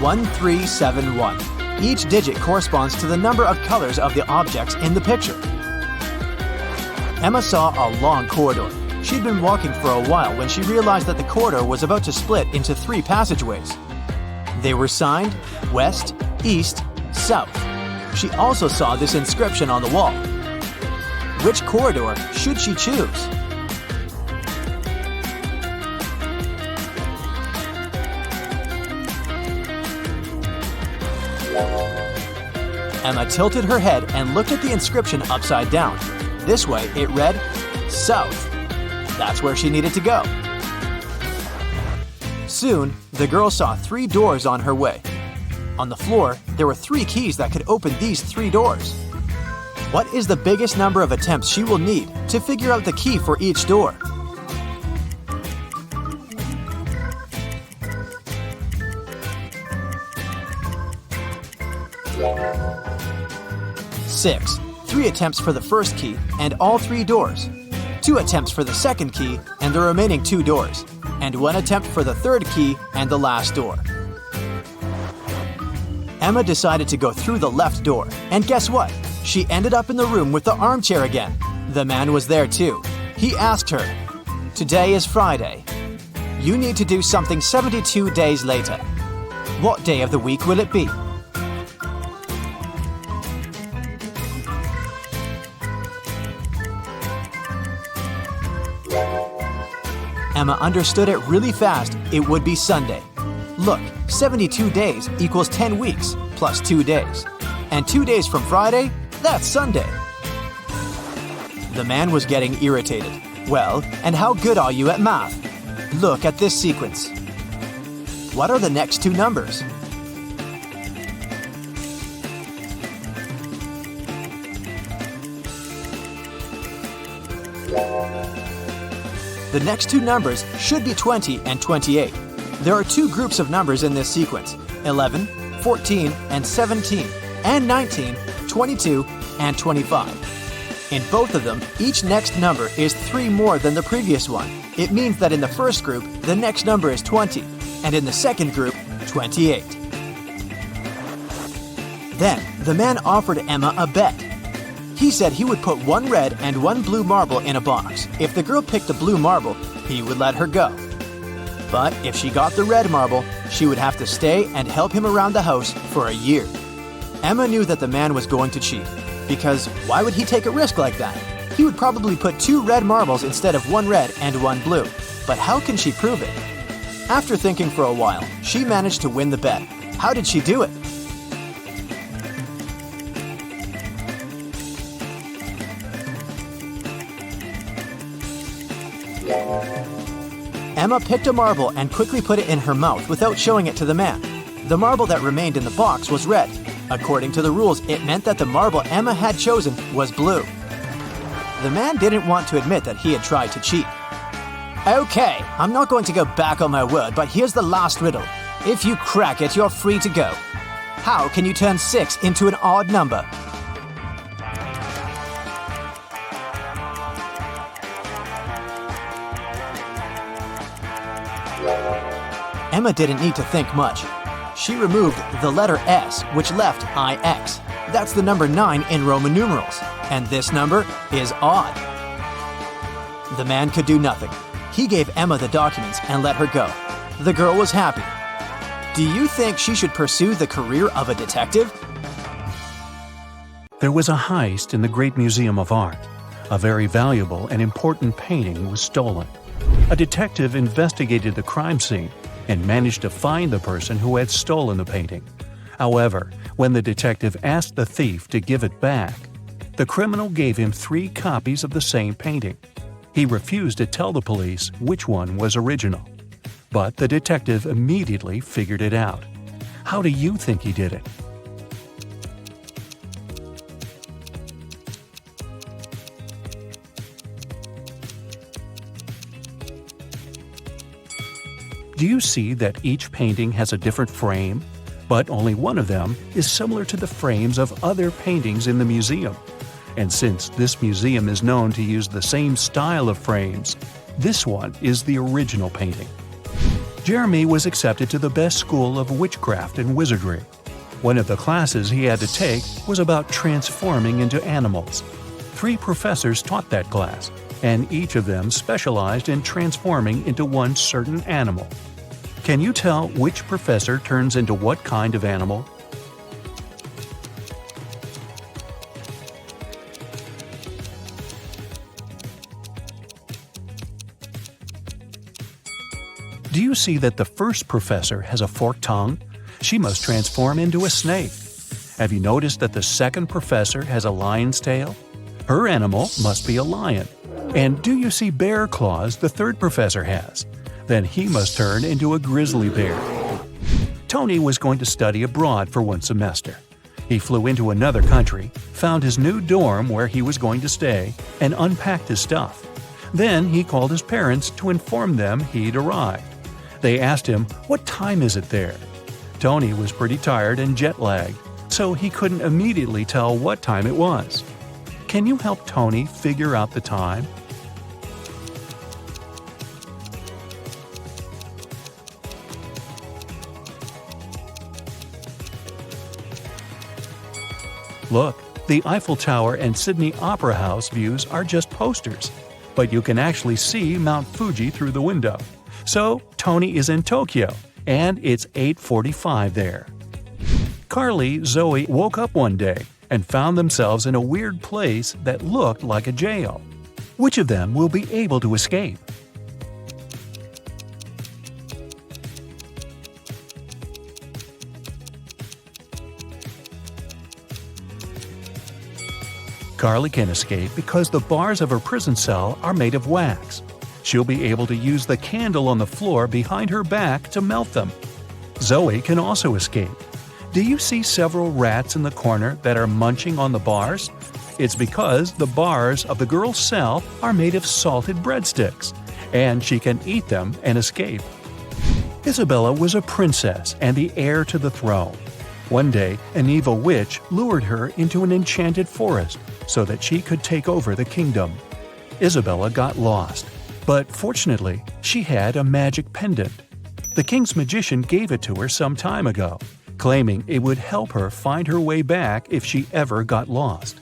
One, 3, 7, 1. Each digit corresponds to the number of colors of the objects in the picture. Emma saw a long corridor. She'd been walking for a while when she realized that the corridor was about to split into 3 passageways. They were signed West, East, South. She also saw this inscription on the wall. Which corridor should she choose? Emma tilted her head and looked at the inscription upside down. This way, it read, South. That's where she needed to go. Soon, the girl saw 3 doors on her way. On the floor, there were 3 keys that could open these 3 doors. What is the biggest number of attempts she will need to figure out the key for each door? Six. 3 attempts for the first key and all 3 doors. 2 attempps for the second key and the remaining 2 doors. And 1 attempt for the third key and the last door. Emma decided to go through the left door, and guess what? She ended up in the room with the armchair again. The man was there too. He asked her, "Today is Friday. You need to do something 72 days later. What day of the week will it be?" Emma understood it really fast. It would be Sunday. Look, 72 days equals 10 weeks plus 2 days. And 2 days from Friday, that's Sunday. The man was getting irritated. "Well, and how good are you at math? Look at this sequence. What are the next 2 numbers?" The next 2 numbers should be 20 and 28. There are 2 groups of numbers in this sequence, 11, 14, and 17, and 19, 22, and 25. In both of them, each next number is 3 more than the previous one. It means that in the first group, the next number is 20, and in the second group, 28. Then, the man offered Emma a bet. He said he would put 1 red and 1 blue marble in a box. If the girl picked the blue marble, he would let her go. But if she got the red marble, she would have to stay and help him around the house for a year. Emma knew that the man was going to cheat, because why would he take a risk like that? He would probably put 2 red marbles instead of 1 red and 1 blue. But how can she prove it? After thinking for a while, she managed to win the bet. How did she do it? Emma picked a marble and quickly put it in her mouth without showing it to the man. The marble that remained in the box was red. According to the rules, it meant that the marble Emma had chosen was blue. The man didn't want to admit that he had tried to cheat. "Okay, I'm not going to go back on my word, but here's the last riddle. If you crack it, you're free to go. How can you turn 6 into an odd number?" Emma didn't need to think much. She removed the letter S, which left IX. That's the number 9 in Roman numerals, and this number is odd. The man could do nothing. He gave Emma the documents and let her go. The girl was happy. Do you think she should pursue the career of a detective? There was a heist in the Great Museum of Art. A very valuable and important painting was stolen. A detective investigated the crime scene and managed to find the person who had stolen the painting. However, when the detective asked the thief to give it back, the criminal gave him 3 copies of the same painting. He refused to tell the police which one was original. But the detective immediately figured it out. How do you think he did it? Do you see that each painting has a different frame? But only one of them is similar to the frames of other paintings in the museum. And since this museum is known to use the same style of frames, this one is the original painting. Jeremy was accepted to the best school of witchcraft and wizardry. One of the classes he had to take was about transforming into animals. 3 professors taught that class, and each of them specialized in transforming into one certain animal. Can you tell which professor turns into what kind of animal? Do you see that the first professor has a forked tongue? She must transform into a snake. Have you noticed that the second professor has a lion's tail? Her animal must be a lion. And do you see bear claws the third professor has? Then he must turn into a grizzly bear. Tony was going to study abroad for one semester. He flew into another country, found his new dorm where he was going to stay, and unpacked his stuff. Then he called his parents to inform them he'd arrived. They asked him, "What time is it there?" Tony was pretty tired and jet-lagged, so he couldn't immediately tell what time it was. Can you help Tony figure out the time? Look, the Eiffel Tower and Sydney Opera House views are just posters, but you can actually see Mount Fuji through the window. So, Tony is in Tokyo, and it's 8:45 there. Carly, Zoe woke up one day and found themselves in a weird place that looked like a jail. Which of them will be able to escape? Carly can escape because the bars of her prison cell are made of wax. She'll be able to use the candle on the floor behind her back to melt them. Zoe can also escape. Do you see several rats in the corner that are munching on the bars? It's because the bars of the girl's cell are made of salted breadsticks, and she can eat them and escape. Isabella was a princess and the heir to the throne. One day, an evil witch lured her into an enchanted forest so that she could take over the kingdom. Isabella got lost, but fortunately, she had a magic pendant. The king's magician gave it to her some time ago, claiming it would help her find her way back if she ever got lost.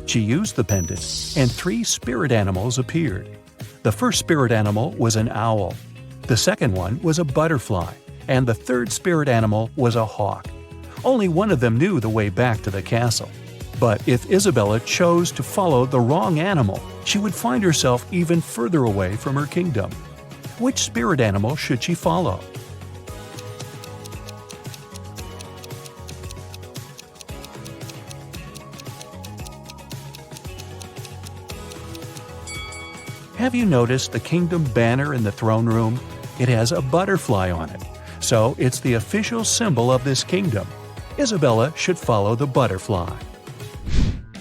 She used the pendant, and 3 spirit animals appeared. The first spirit animal was an owl. The second one was a butterfly, and the third spirit animal was a hawk. Only one of them knew the way back to the castle. But if Isabella chose to follow the wrong animal, she would find herself even further away from her kingdom. Which spirit animal should she follow? Have you noticed the kingdom banner in the throne room? It has a butterfly on it, so it's the official symbol of this kingdom. Isabella should follow the butterfly.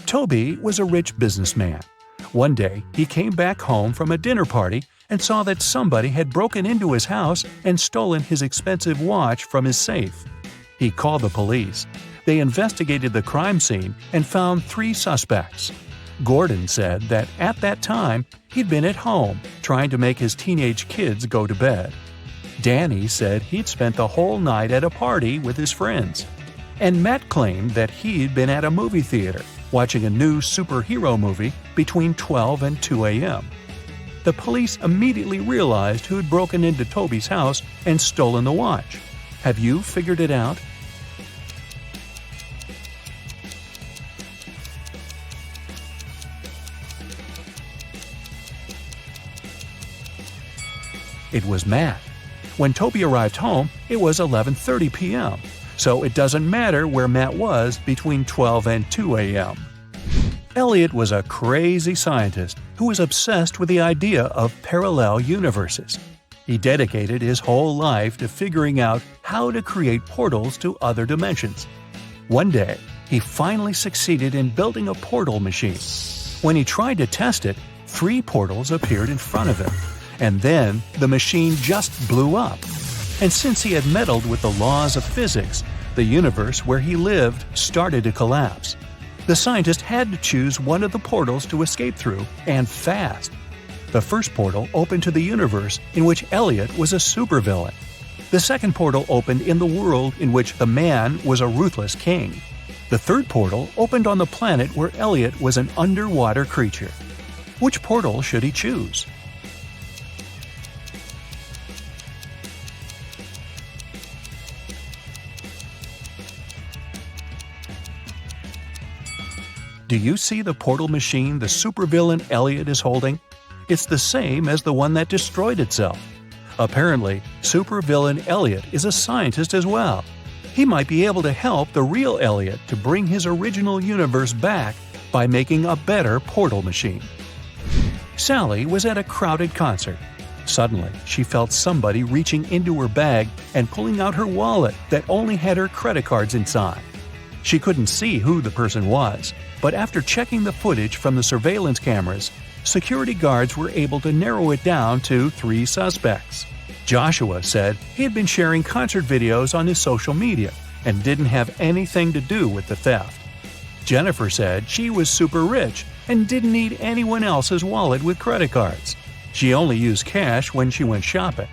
Toby was a rich businessman. One day, he came back home from a dinner party and saw that somebody had broken into his house and stolen his expensive watch from his safe. He called the police. They investigated the crime scene and found 3 suspects. Gordon said that at that time, he'd been at home trying to make his teenage kids go to bed. Danny said he'd spent the whole night at a party with his friends. And Matt claimed that he'd been at a movie theater watching a new superhero movie between 12 and 2 a.m. The police immediately realized who'd broken into Toby's house and stolen the watch. Have you figured it out? It was Matt. When Toby arrived home, it was 11:30 p.m., so it doesn't matter where Matt was between 12 and 2 a.m. Elliot was a crazy scientist who was obsessed with the idea of parallel universes. He dedicated his whole life to figuring out how to create portals to other dimensions. One day, he finally succeeded in building a portal machine. When he tried to test it, 3 portals appeared in front of him. And then the machine just blew up. And since he had meddled with the laws of physics, the universe where he lived started to collapse. The scientist had to choose one of the portals to escape through, and fast. The first portal opened to the universe in which Elliot was a supervillain. The second portal opened in the world in which the man was a ruthless king. The third portal opened on the planet where Elliot was an underwater creature. Which portal should he choose? Do you see the portal machine the supervillain Elliot is holding? It's the same as the one that destroyed itself. Apparently, supervillain Elliot is a scientist as well. He might be able to help the real Elliot to bring his original universe back by making a better portal machine. Sally was at a crowded concert. Suddenly, she felt somebody reaching into her bag and pulling out her wallet that only had her credit cards inside. She couldn't see who the person was, but after checking the footage from the surveillance cameras, security guards were able to narrow it down to 3 suspects. Joshua said he had been sharing concert videos on his social media and didn't have anything to do with the theft. Jennifer said she was super rich and didn't need anyone else's wallet with credit cards. She only used cash when she went shopping.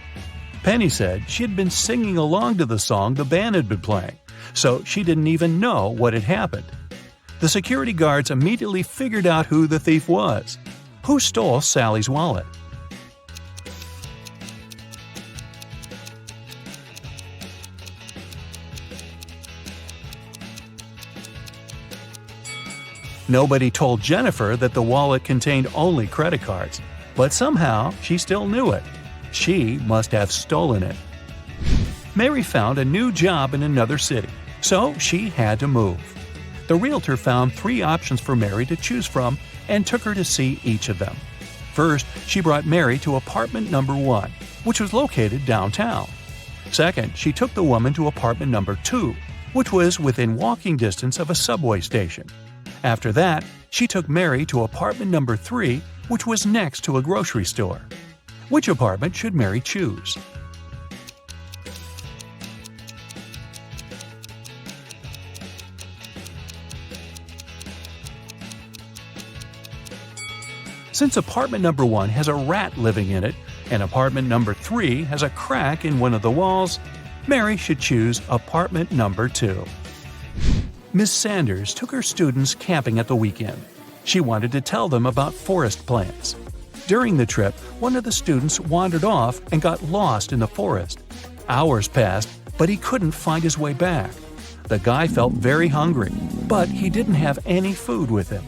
Penny said she had been singing along to the song the band had been playing, so she didn't even know what had happened. The security guards immediately figured out who the thief was. Who stole Sally's wallet? Nobody told Jennifer that the wallet contained only credit cards, but somehow she still knew it. She must have stolen it. Mary found a new job in another city, so she had to move. The realtor found 3 options for Mary to choose from and took her to see each of them. First, she brought Mary to apartment number 1, which was located downtown. Second, she took the woman to apartment number 2, which was within walking distance of a subway station. After that, she took Mary to apartment number 3, which was next to a grocery store. Which apartment should Mary choose? Since apartment number 1 has a rat living in it, and apartment number 3 has a crack in one of the walls, Mary should choose apartment number 2. Miss Sanders took her students camping at the weekend. She wanted to tell them about forest plants. During the trip, one of the students wandered off and got lost in the forest. Hours passed, but he couldn't find his way back. The guy felt very hungry, but he didn't have any food with him.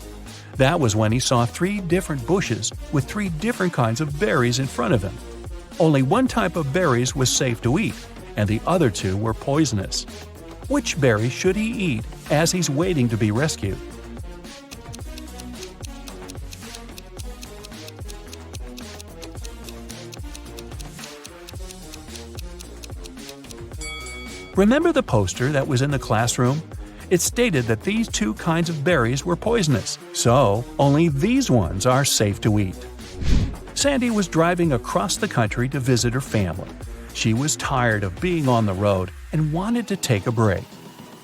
That was when he saw 3 different bushes with 3 different kinds of berries in front of him. Only one type of berries was safe to eat, and the other 2 were poisonous. Which berry should he eat as he's waiting to be rescued? Remember the poster that was in the classroom? It stated that these 2 kinds of berries were poisonous, so only these ones are safe to eat. Sandy was driving across the country to visit her family. She was tired of being on the road and wanted to take a break.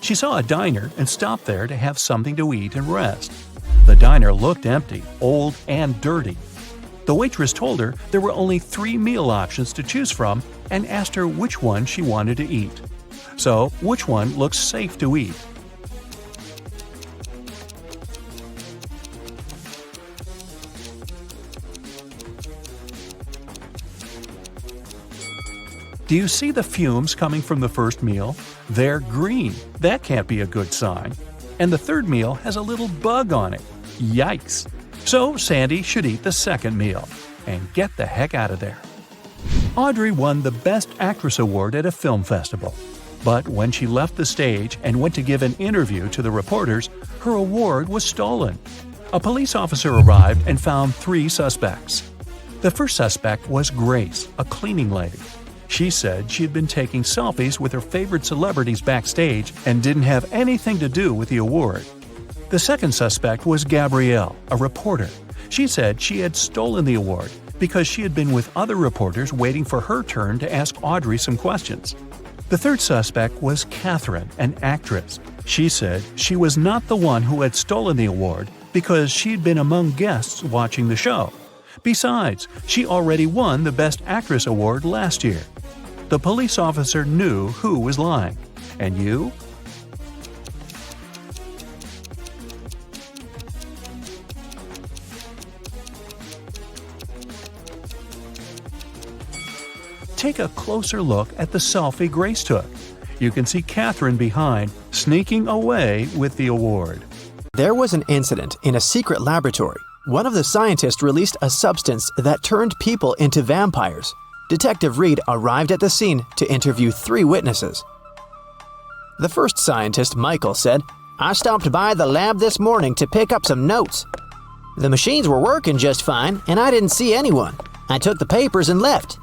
She saw a diner and stopped there to have something to eat and rest. The diner looked empty, old, and dirty. The waitress told her there were only 3 meal options to choose from and asked her which one she wanted to eat. So, which one looks safe to eat? Do you see the fumes coming from the first meal? They're green. That can't be a good sign. And the third meal has a little bug on it. Yikes! So Sandy should eat the second meal and get the heck out of there. Audrey won the Best Actress Award at a film festival. But when she left the stage and went to give an interview to the reporters, her award was stolen. A police officer arrived and found 3 suspects. The first suspect was Grace, a cleaning lady. She said she had been taking selfies with her favorite celebrities backstage and didn't have anything to do with the award. The second suspect was Gabrielle, a reporter. She said she had stolen the award because she had been with other reporters waiting for her turn to ask Audrey some questions. The third suspect was Catherine, an actress. She said she was not the one who had stolen the award because she had been among guests watching the show. Besides, she already won the Best Actress Award last year. The police officer knew who was lying. And you? Take a closer look at the selfie Grace took. You can see Catherine behind, sneaking away with the award. There was an incident in a secret laboratory. One of the scientists released a substance that turned people into vampires. Detective Reed arrived at the scene to interview 3 witnesses. The first scientist, Michael, said, "I stopped by the lab this morning to pick up some notes. The machines were working just fine, and I didn't see anyone. I took the papers and left."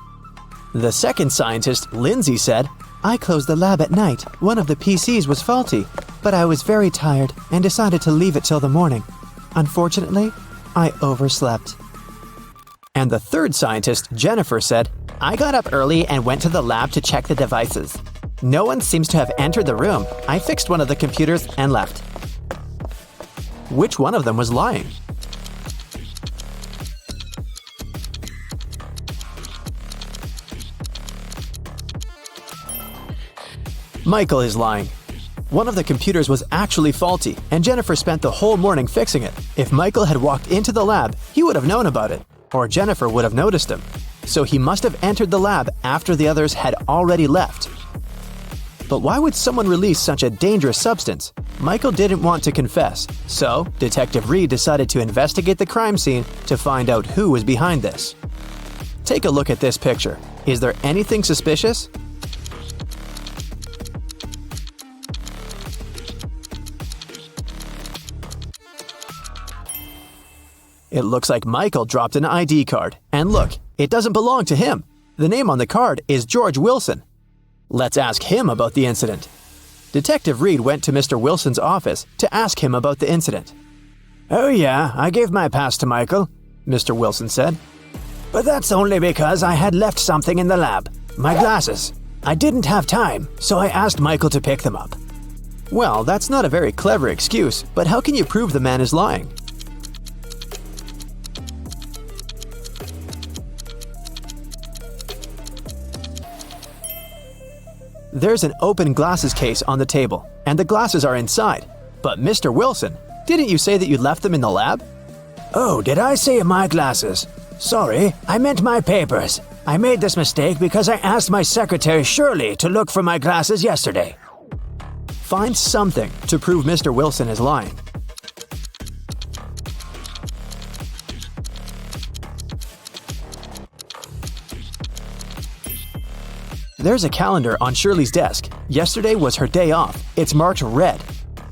The second scientist, Lindsay, said, "I closed the lab at night. One of the PCs was faulty, but I was very tired and decided to leave it till the morning. Unfortunately, I overslept." And the third scientist, Jennifer, said, "I got up early and went to the lab to check the devices. No one seems to have entered the room. I fixed one of the computers and left." Which one of them was lying? Michael is lying. One of the computers was actually faulty, and Jennifer spent the whole morning fixing it. If Michael had walked into the lab, he would have known about it, or Jennifer would have noticed him. So he must have entered the lab after the others had already left. But why would someone release such a dangerous substance? Michael didn't want to confess, so Detective Reed decided to investigate the crime scene to find out who was behind this. Take a look at this picture. Is there anything suspicious? It looks like Michael dropped an ID card. And look, it doesn't belong to him. The name on the card is George Wilson. Let's ask him about the incident. Detective Reed went to Mr. Wilson's office to ask him about the incident. "Oh yeah, I gave my pass to Michael," Mr. Wilson said. "But that's only because I had left something in the lab. My glasses. I didn't have time, so I asked Michael to pick them up." Well, that's not a very clever excuse, but how can you prove the man is lying? There's an open glasses case on the table, and the glasses are inside. But Mr. Wilson, didn't you say that you left them in the lab? "Oh, did I say my glasses? Sorry, I meant my papers. I made this mistake because I asked my secretary Shirley to look for my glasses yesterday." Find something to prove Mr. Wilson is lying. There's a calendar on Shirley's desk. Yesterday was her day off. It's marked red.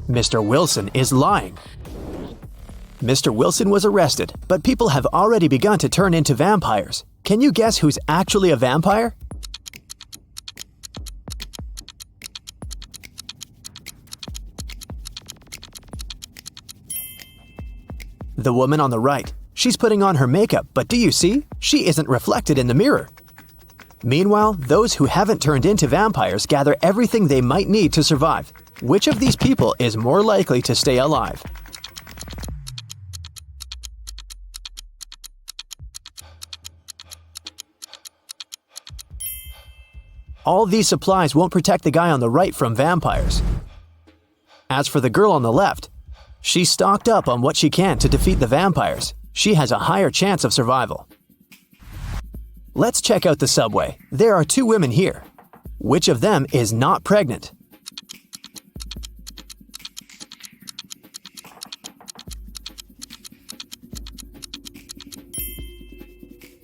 Mr. Wilson is lying. Mr. Wilson was arrested, but people have already begun to turn into vampires. Can you guess who's actually a vampire? The woman on the right. She's putting on her makeup, but do you see? She isn't reflected in the mirror. Meanwhile, those who haven't turned into vampires gather everything they might need to survive. Which of these people is more likely to stay alive? All these supplies won't protect the guy on the right from vampires. As for the girl on the left, she's stocked up on what she can to defeat the vampires. She has a higher chance of survival. Let's check out the subway. There are two women here. Which of them is not pregnant?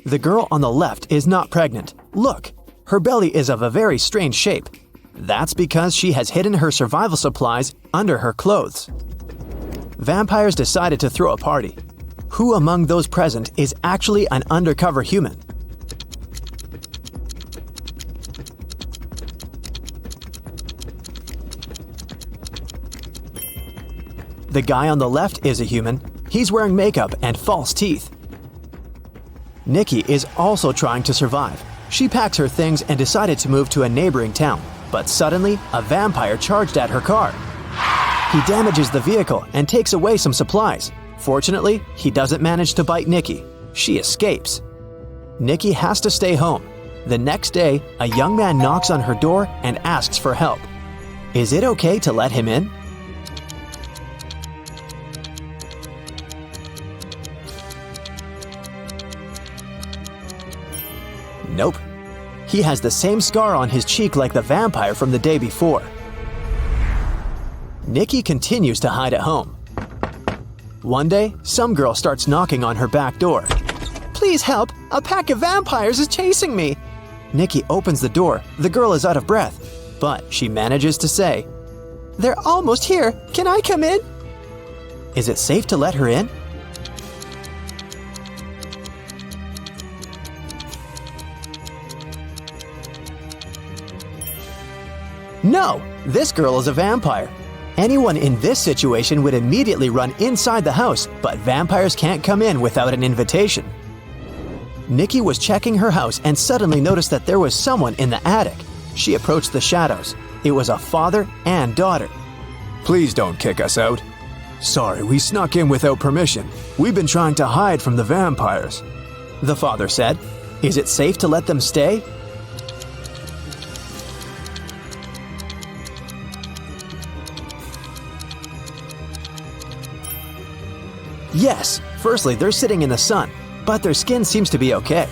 The girl on the left is not pregnant. Look, her belly is of a very strange shape. That's because she has hidden her survival supplies under her clothes. Vampires decided to throw a party. Who among those present is actually an undercover human? The guy on the left is a human. He's wearing makeup and false teeth. Nikki is also trying to survive. She packed her things and decided to move to a neighboring town. But suddenly, a vampire charged at her car. He damages the vehicle and takes away some supplies. Fortunately, he doesn't manage to bite Nikki. She escapes. Nikki has to stay home. The next day, a young man knocks on her door and asks for help. Is it okay to let him in? Nope. He has the same scar on his cheek like the vampire from the day before. Nikki continues to hide at home. One day, some girl starts knocking on her back door. "Please help! A pack of vampires is chasing me!" Nikki opens the door. The girl is out of breath, but she manages to say, They're almost here. Can I come in? Is it safe to let her in? No, this girl is a vampire. Anyone in this situation would immediately run inside the house, but vampires can't come in without an invitation. Nikki was checking her house and suddenly noticed that there was someone in the attic. She approached the shadows. It was a father and daughter. Please don't kick us out. Sorry, we snuck in without permission. We've been trying to hide from the vampires. The father said, "Is it safe to let them stay?" Yes, firstly, they're sitting in the sun, but their skin seems to be okay.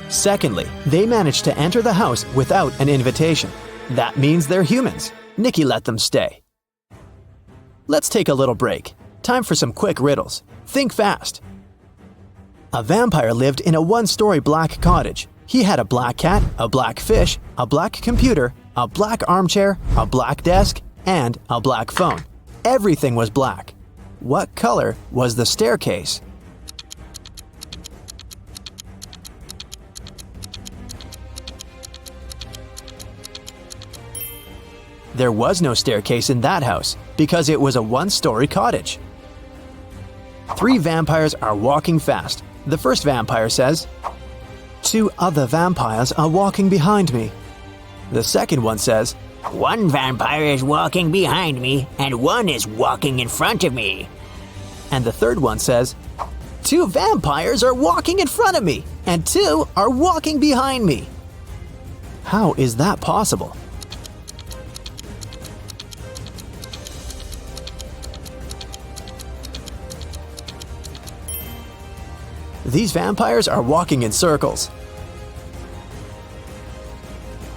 Secondly, they managed to enter the house without an invitation. That means they're humans. Nikki let them stay. Let's take a little break. Time for some quick riddles. Think fast. A vampire lived in a one-story black cottage. He had a black cat, a black fish, a black computer, a black armchair, a black desk, and a black phone. Everything was black. What color was the staircase? There was no staircase in that house because it was a one-story cottage. 3 vampires are walking fast. The first vampire says, "2 other vampires are walking behind me." The second one says, "One vampire is walking behind me, and one is walking in front of me." and the third one says, "2 vampires are walking in front of me, and 2 are walking behind me." How is that possible? These vampires are walking in circles.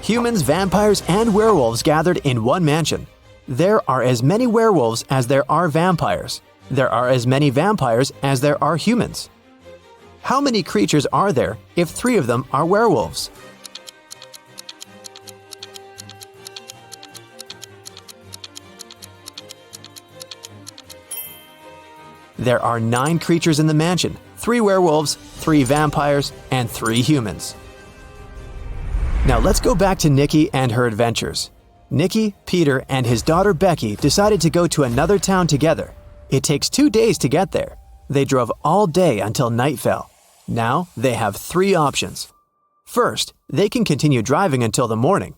Humans, vampires, and werewolves gathered in one mansion. There are as many werewolves as there are vampires. There are as many vampires as there are humans. How many creatures are there if 3 of them are werewolves? There are 9 creatures in the mansion, 3 werewolves, 3 vampires, and 3 humans. Now let's go back to Nikki and her adventures. Nikki, Peter, and his daughter Becky decided to go to another town together. It takes 2 days to get there. They drove all day until night fell. Now they have 3 options. First, they can continue driving until the morning,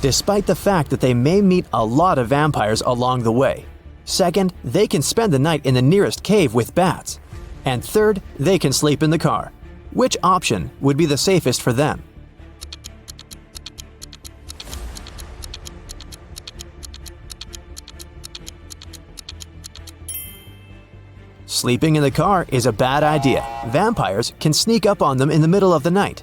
despite the fact that they may meet a lot of vampires along the way. Second, they can spend the night in the nearest cave with bats. And third, they can sleep in the car. Which option would be the safest for them? Sleeping in the car is a bad idea. Vampires can sneak up on them in the middle of the night.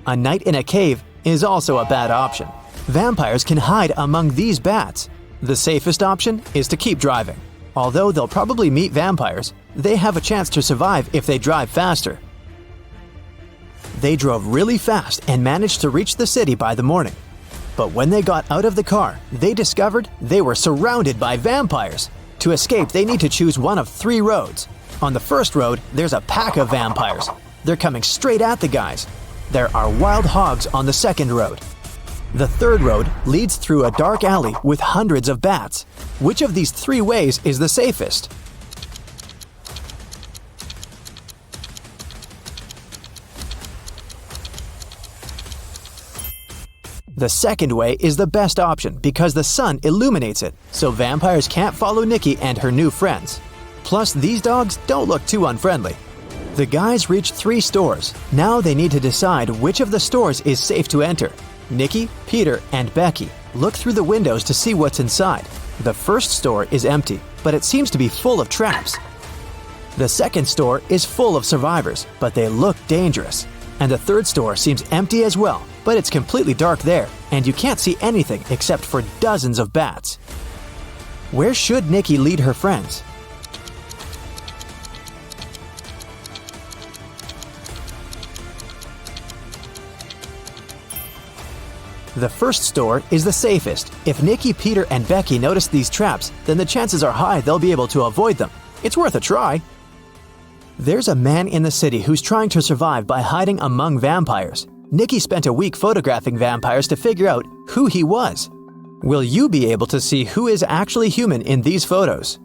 A night in a cave is also a bad option. Vampires can hide among these bats. The safest option is to keep driving. Although they'll probably meet vampires, they have a chance to survive if they drive faster. They drove really fast and managed to reach the city by the morning. But when they got out of the car, they discovered they were surrounded by vampires. To escape, they need to choose one of 3 roads. On the first road, there's a pack of vampires. They're coming straight at the guys. There are wild hogs on the second road. The third road leads through a dark alley with hundreds of bats. Which of these 3 ways is the safest? The second way is the best option because the sun illuminates it, so vampires can't follow Nikki and her new friends. Plus, these dogs don't look too unfriendly. The guys reach 3 stores. Now they need to decide which of the stores is safe to enter. Nikki, Peter, and Becky look through the windows to see what's inside. The first store is empty, but it seems to be full of traps. The second store is full of survivors, but they look dangerous. And the third store seems empty as well, but it's completely dark there, and you can't see anything except for dozens of bats. Where should Nikki lead her friends? The first store is the safest. If Nikki, Peter, and Becky notice these traps, then the chances are high they'll be able to avoid them. It's worth a try. There's a man in the city who's trying to survive by hiding among vampires. Nikki spent a week photographing vampires to figure out who he was. Will you be able to see who is actually human in these photos?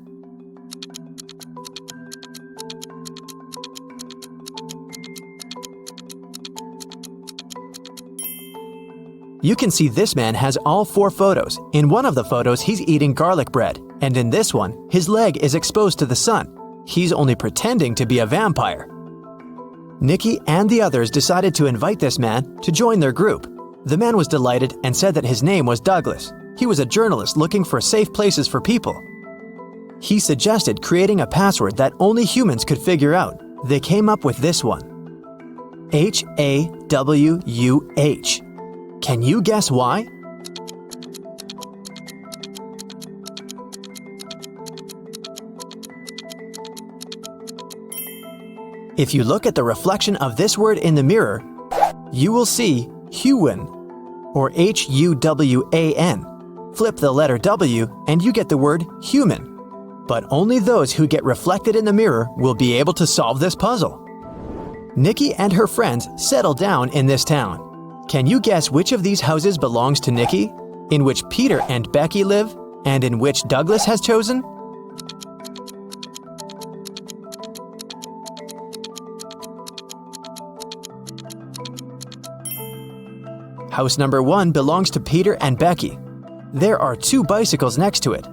You can see this man has all 4 photos. In one of the photos, he's eating garlic bread, and in this one, his leg is exposed to the sun. He's only pretending to be a vampire. Nikki and the others decided to invite this man to join their group. The man was delighted and said that his name was Douglas. He was a journalist looking for safe places for people. He suggested creating a password that only humans could figure out. They came up with this one: HAWUH. Can you guess why? If you look at the reflection of this word in the mirror, you will see Huwan, or Huwan. Flip the letter W and you get the word human. But only those who get reflected in the mirror will be able to solve this puzzle. Nikki and her friends settle down in this town. Can you guess which of these houses belongs to Nikki, in which Peter and Becky live, and in which Douglas has chosen? House number 1 belongs to Peter and Becky. There are 2 bicycles next to it.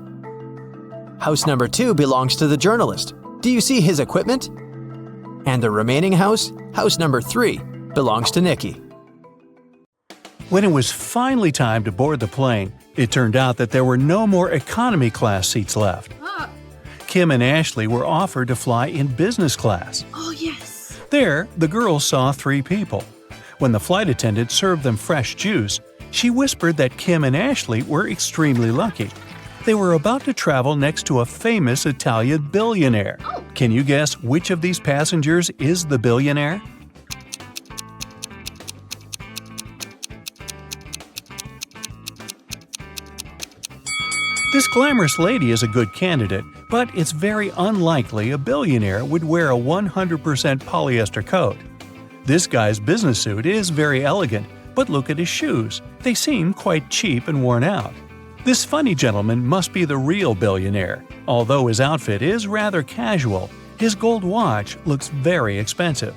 House number 2 belongs to the journalist. Do you see his equipment? And the remaining house, house number 3, belongs to Nikki. When it was finally time to board the plane, it turned out that there were no more economy class seats left. Kim and Ashley were offered to fly in business class. Oh, yes. There, the girls saw 3 people. When the flight attendant served them fresh juice, she whispered that Kim and Ashley were extremely lucky. They were about to travel next to a famous Italian billionaire. Can you guess which of these passengers is the billionaire? This glamorous lady is a good candidate, but it's very unlikely a billionaire would wear a 100% polyester coat. This guy's business suit is very elegant, but look at his shoes. They seem quite cheap and worn out. This funny gentleman must be the real billionaire. Although his outfit is rather casual, his gold watch looks very expensive.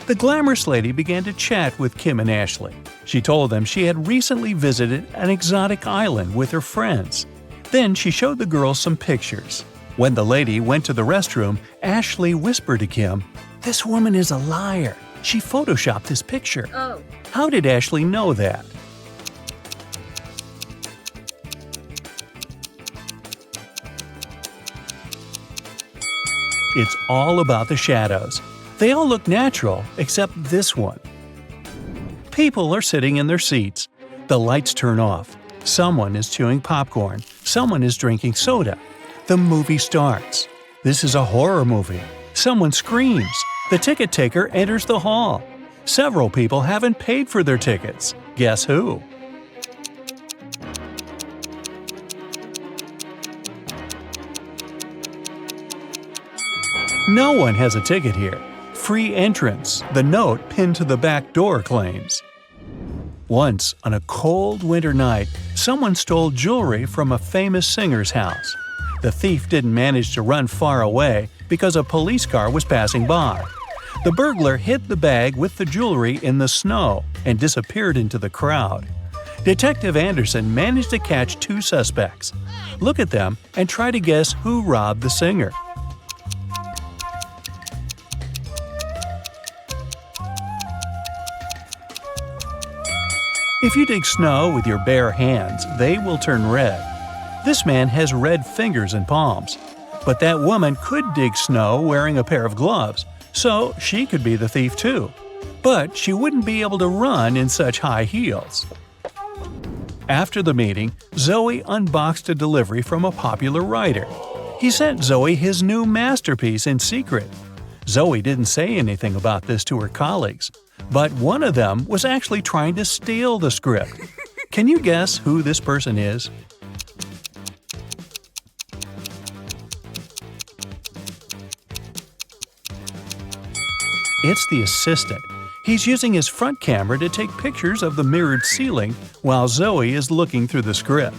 The glamorous lady began to chat with Kim and Ashley. She told them she had recently visited an exotic island with her friends. Then she showed the girls some pictures. When the lady went to the restroom, Ashley whispered to Kim, "This woman is a liar. She photoshopped this picture." Oh. How did Ashley know that? It's all about the shadows. They all look natural, except this one. People are sitting in their seats. The lights turn off. Someone is chewing popcorn. Someone is drinking soda. The movie starts. This is a horror movie. Someone screams. The ticket taker enters the hall. Several people haven't paid for their tickets. Guess who? No one has a ticket here. Free entrance, the note pinned to the back door claims. Once, on a cold winter night, someone stole jewelry from a famous singer's house. The thief didn't manage to run far away because a police car was passing by. The burglar hid the bag with the jewelry in the snow and disappeared into the crowd. Detective Anderson managed to catch 2 suspects. Look at them and try to guess who robbed the singer. If you dig snow with your bare hands, they will turn red. This man has red fingers and palms. But that woman could dig snow wearing a pair of gloves, so she could be the thief too. But she wouldn't be able to run in such high heels. After the meeting, Zoe unboxed a delivery from a popular writer. He sent Zoe his new masterpiece in secret. Zoe didn't say anything about this to her colleagues, but one of them was actually trying to steal the script. Can you guess who this person is? It's the assistant. He's using his front camera to take pictures of the mirrored ceiling while Zoe is looking through the script.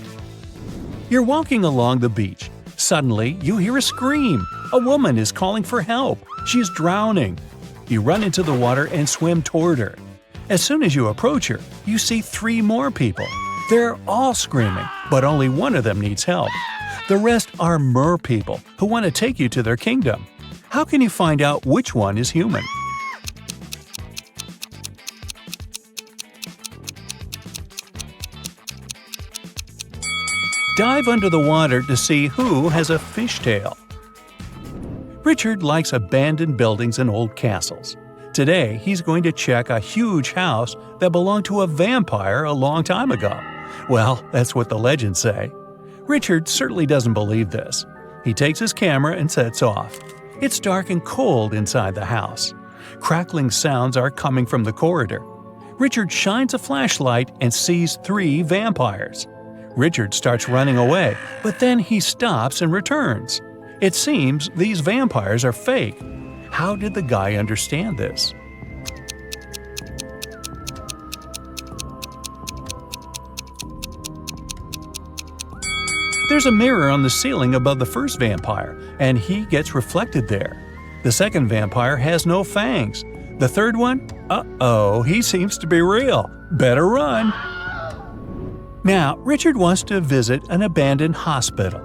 You're walking along the beach. Suddenly, you hear a scream. A woman is calling for help. She's drowning. You run into the water and swim toward her. As soon as you approach her, you see 3 more people. They're all screaming, but only one of them needs help. The rest are mer people who want to take you to their kingdom. How can you find out which one is human? Dive under the water to see who has a fishtail. Richard likes abandoned buildings and old castles. Today, he's going to check a huge house that belonged to a vampire a long time ago. Well, that's what the legends say. Richard certainly doesn't believe this. He takes his camera and sets off. It's dark and cold inside the house. Crackling sounds are coming from the corridor. Richard shines a flashlight and sees 3 vampires. Richard starts running away, but then he stops and returns. It seems these vampires are fake. How did the guy understand this? There's a mirror on the ceiling above the first vampire, and he gets reflected there. The second vampire has no fangs. The third one? Uh-oh, he seems to be real. Better run. Now, Richard wants to visit an abandoned hospital.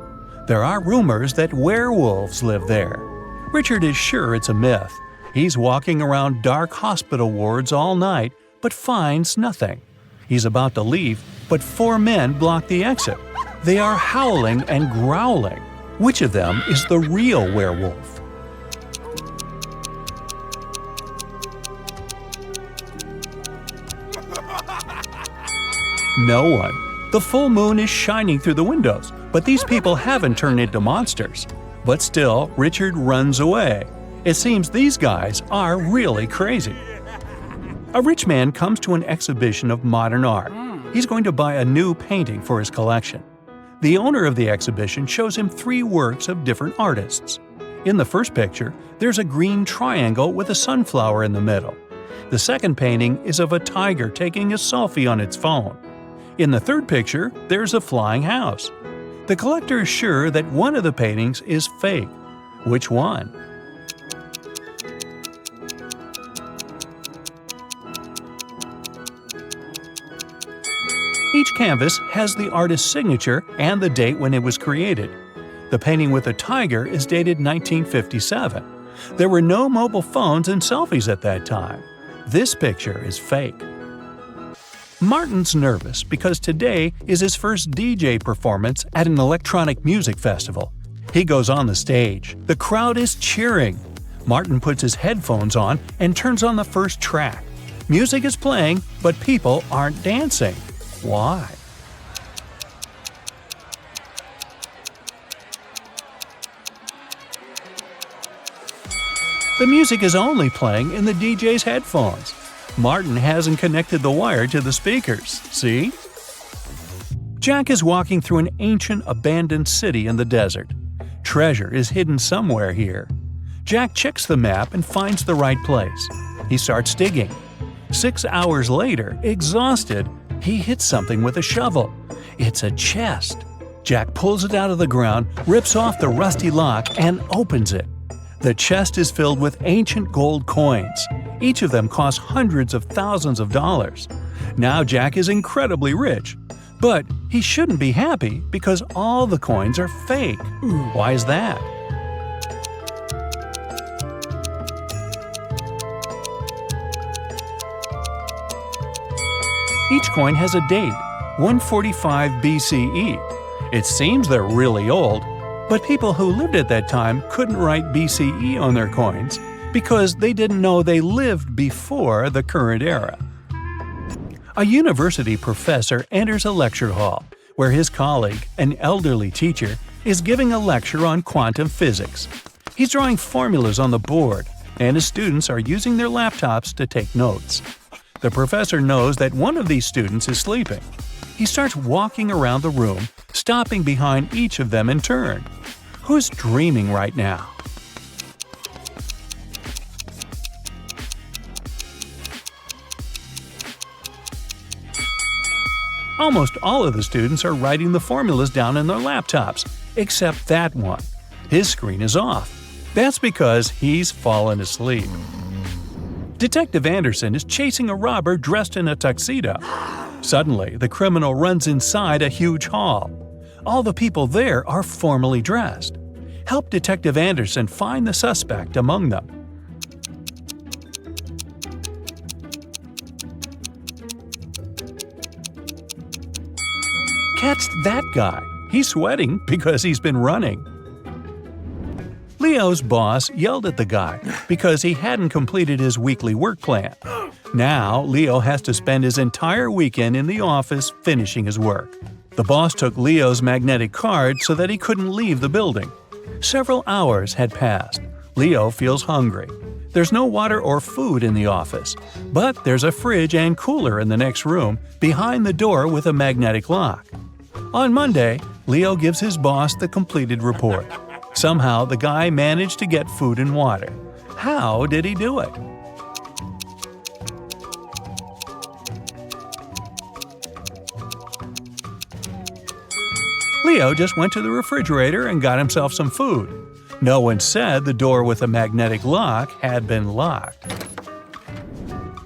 There are rumors that werewolves live there. Richard is sure it's a myth. He's walking around dark hospital wards all night, but finds nothing. He's about to leave, but 4 men block the exit. They are howling and growling. Which of them is the real werewolf? No one. The full moon is shining through the windows, but these people haven't turned into monsters. But still, Richard runs away. It seems these guys are really crazy. A rich man comes to an exhibition of modern art. He's going to buy a new painting for his collection. The owner of the exhibition shows him 3 works of different artists. In the first picture, there's a green triangle with a sunflower in the middle. The second painting is of a tiger taking a selfie on its phone. In the third picture, there's a flying house. The collector is sure that one of the paintings is fake. Which one? Each canvas has the artist's signature and the date when it was created. The painting with the tiger is dated 1957. There were no mobile phones and selfies at that time. This picture is fake. Martin's nervous because today is his first DJ performance at an electronic music festival. He goes on the stage. The crowd is cheering. Martin puts his headphones on and turns on the first track. Music is playing, but people aren't dancing. Why? The music is only playing in the DJ's headphones. Martin hasn't connected the wire to the speakers, see? Jack is walking through an ancient, abandoned city in the desert. Treasure is hidden somewhere here. Jack checks the map and finds the right place. He starts digging. 6 hours later, exhausted, he hits something with a shovel. It's a chest. Jack pulls it out of the ground, rips off the rusty lock, and opens it. The chest is filled with ancient gold coins. Each of them costs hundreds of thousands of dollars. Now Jack is incredibly rich. But he shouldn't be happy because all the coins are fake. Why is that? Each coin has a date, 145 BCE. It seems they're really old, but people who lived at that time couldn't write BCE on their coins because they didn't know they lived before the current era. A university professor enters a lecture hall where his colleague, an elderly teacher, is giving a lecture on quantum physics. He's drawing formulas on the board, and his students are using their laptops to take notes. The professor knows that one of these students is sleeping. He starts walking around the room, stopping behind each of them in turn. Who's dreaming right now? Almost all of the students are writing the formulas down in their laptops, except that one. His screen is off. That's because he's fallen asleep. Detective Anderson is chasing a robber dressed in a tuxedo. Suddenly, the criminal runs inside a huge hall. All the people there are formally dressed. Help Detective Anderson find the suspect among them. Catch that guy. He's sweating because he's been running. Leo's boss yelled at the guy because he hadn't completed his weekly work plan. Now, Leo has to spend his entire weekend in the office finishing his work. The boss took Leo's magnetic card so that he couldn't leave the building. Several hours had passed. Leo feels hungry. There's no water or food in the office, but there's a fridge and cooler in the next room behind the door with a magnetic lock. On Monday, Leo gives his boss the completed report. Somehow, the guy managed to get food and water. How did he do it? Leo just went to the refrigerator and got himself some food. No one said the door with a magnetic lock had been locked.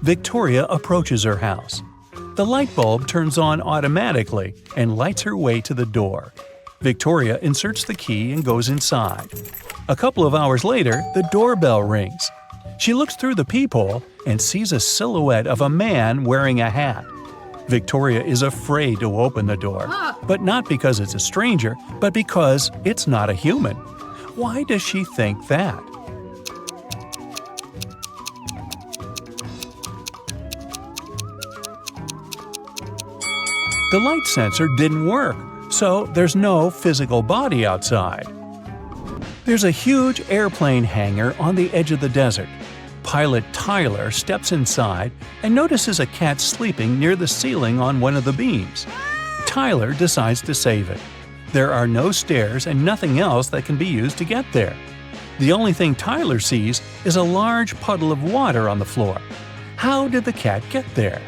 Victoria approaches her house. The light bulb turns on automatically and lights her way to the door. Victoria inserts the key and goes inside. A couple of hours later, the doorbell rings. She looks through the peephole and sees a silhouette of a man wearing a hat. Victoria is afraid to open the door, but not because it's a stranger, but because it's not a human. Why does she think that? The light sensor didn't work, so there's no physical body outside. There's a huge airplane hangar on the edge of the desert. Pilot Tyler steps inside and notices a cat sleeping near the ceiling on one of the beams. Tyler decides to save it. There are no stairs and nothing else that can be used to get there. The only thing Tyler sees is a large puddle of water on the floor. How did the cat get there?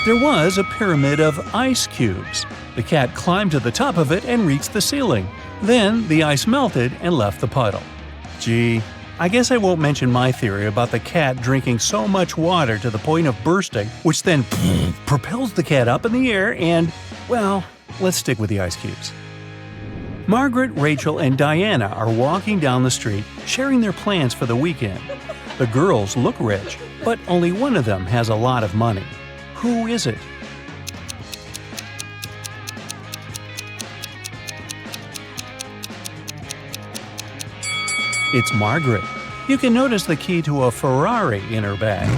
There was a pyramid of ice cubes. The cat climbed to the top of it and reached the ceiling. Then the ice melted and left the puddle. Gee, I guess I won't mention my theory about the cat drinking so much water to the point of bursting, which then propels the cat up in the air and, well, let's stick with the ice cubes. Margaret, Rachel, and Diana are walking down the street, sharing their plans for the weekend. The girls look rich, but only one of them has a lot of money. Who is it? It's Margaret. You can notice the key to a Ferrari in her bag.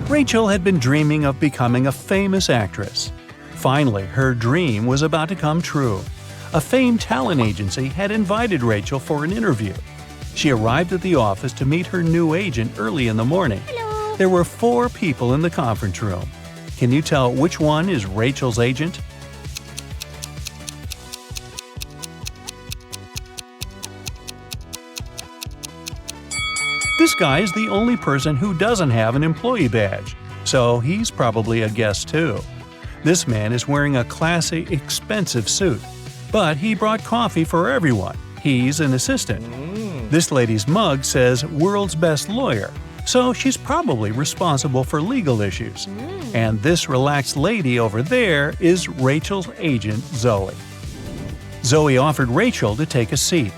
Rachel had been dreaming of becoming a famous actress. Finally, her dream was about to come true. A famed talent agency had invited Rachel for an interview. She arrived at the office to meet her new agent early in the morning. Hello. There were 4 people in the conference room. Can you tell which one is Rachel's agent? This guy is the only person who doesn't have an employee badge, so he's probably a guest too. This man is wearing a classy, expensive suit, but he brought coffee for everyone. He's an assistant. This lady's mug says "World's Best Lawyer," so she's probably responsible for legal issues. And this relaxed lady over there is Rachel's agent, Zoe. Zoe offered Rachel to take a seat.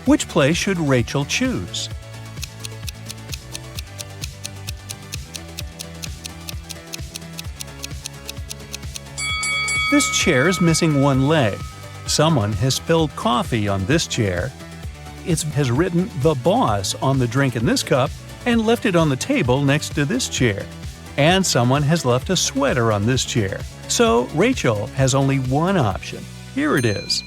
Which place should Rachel choose? This chair is missing one leg. Someone has spilled coffee on this chair. It has written "The Boss" on the drink in this cup and left it on the table next to this chair. And someone has left a sweater on this chair. So Rachel has only one option. Here it is.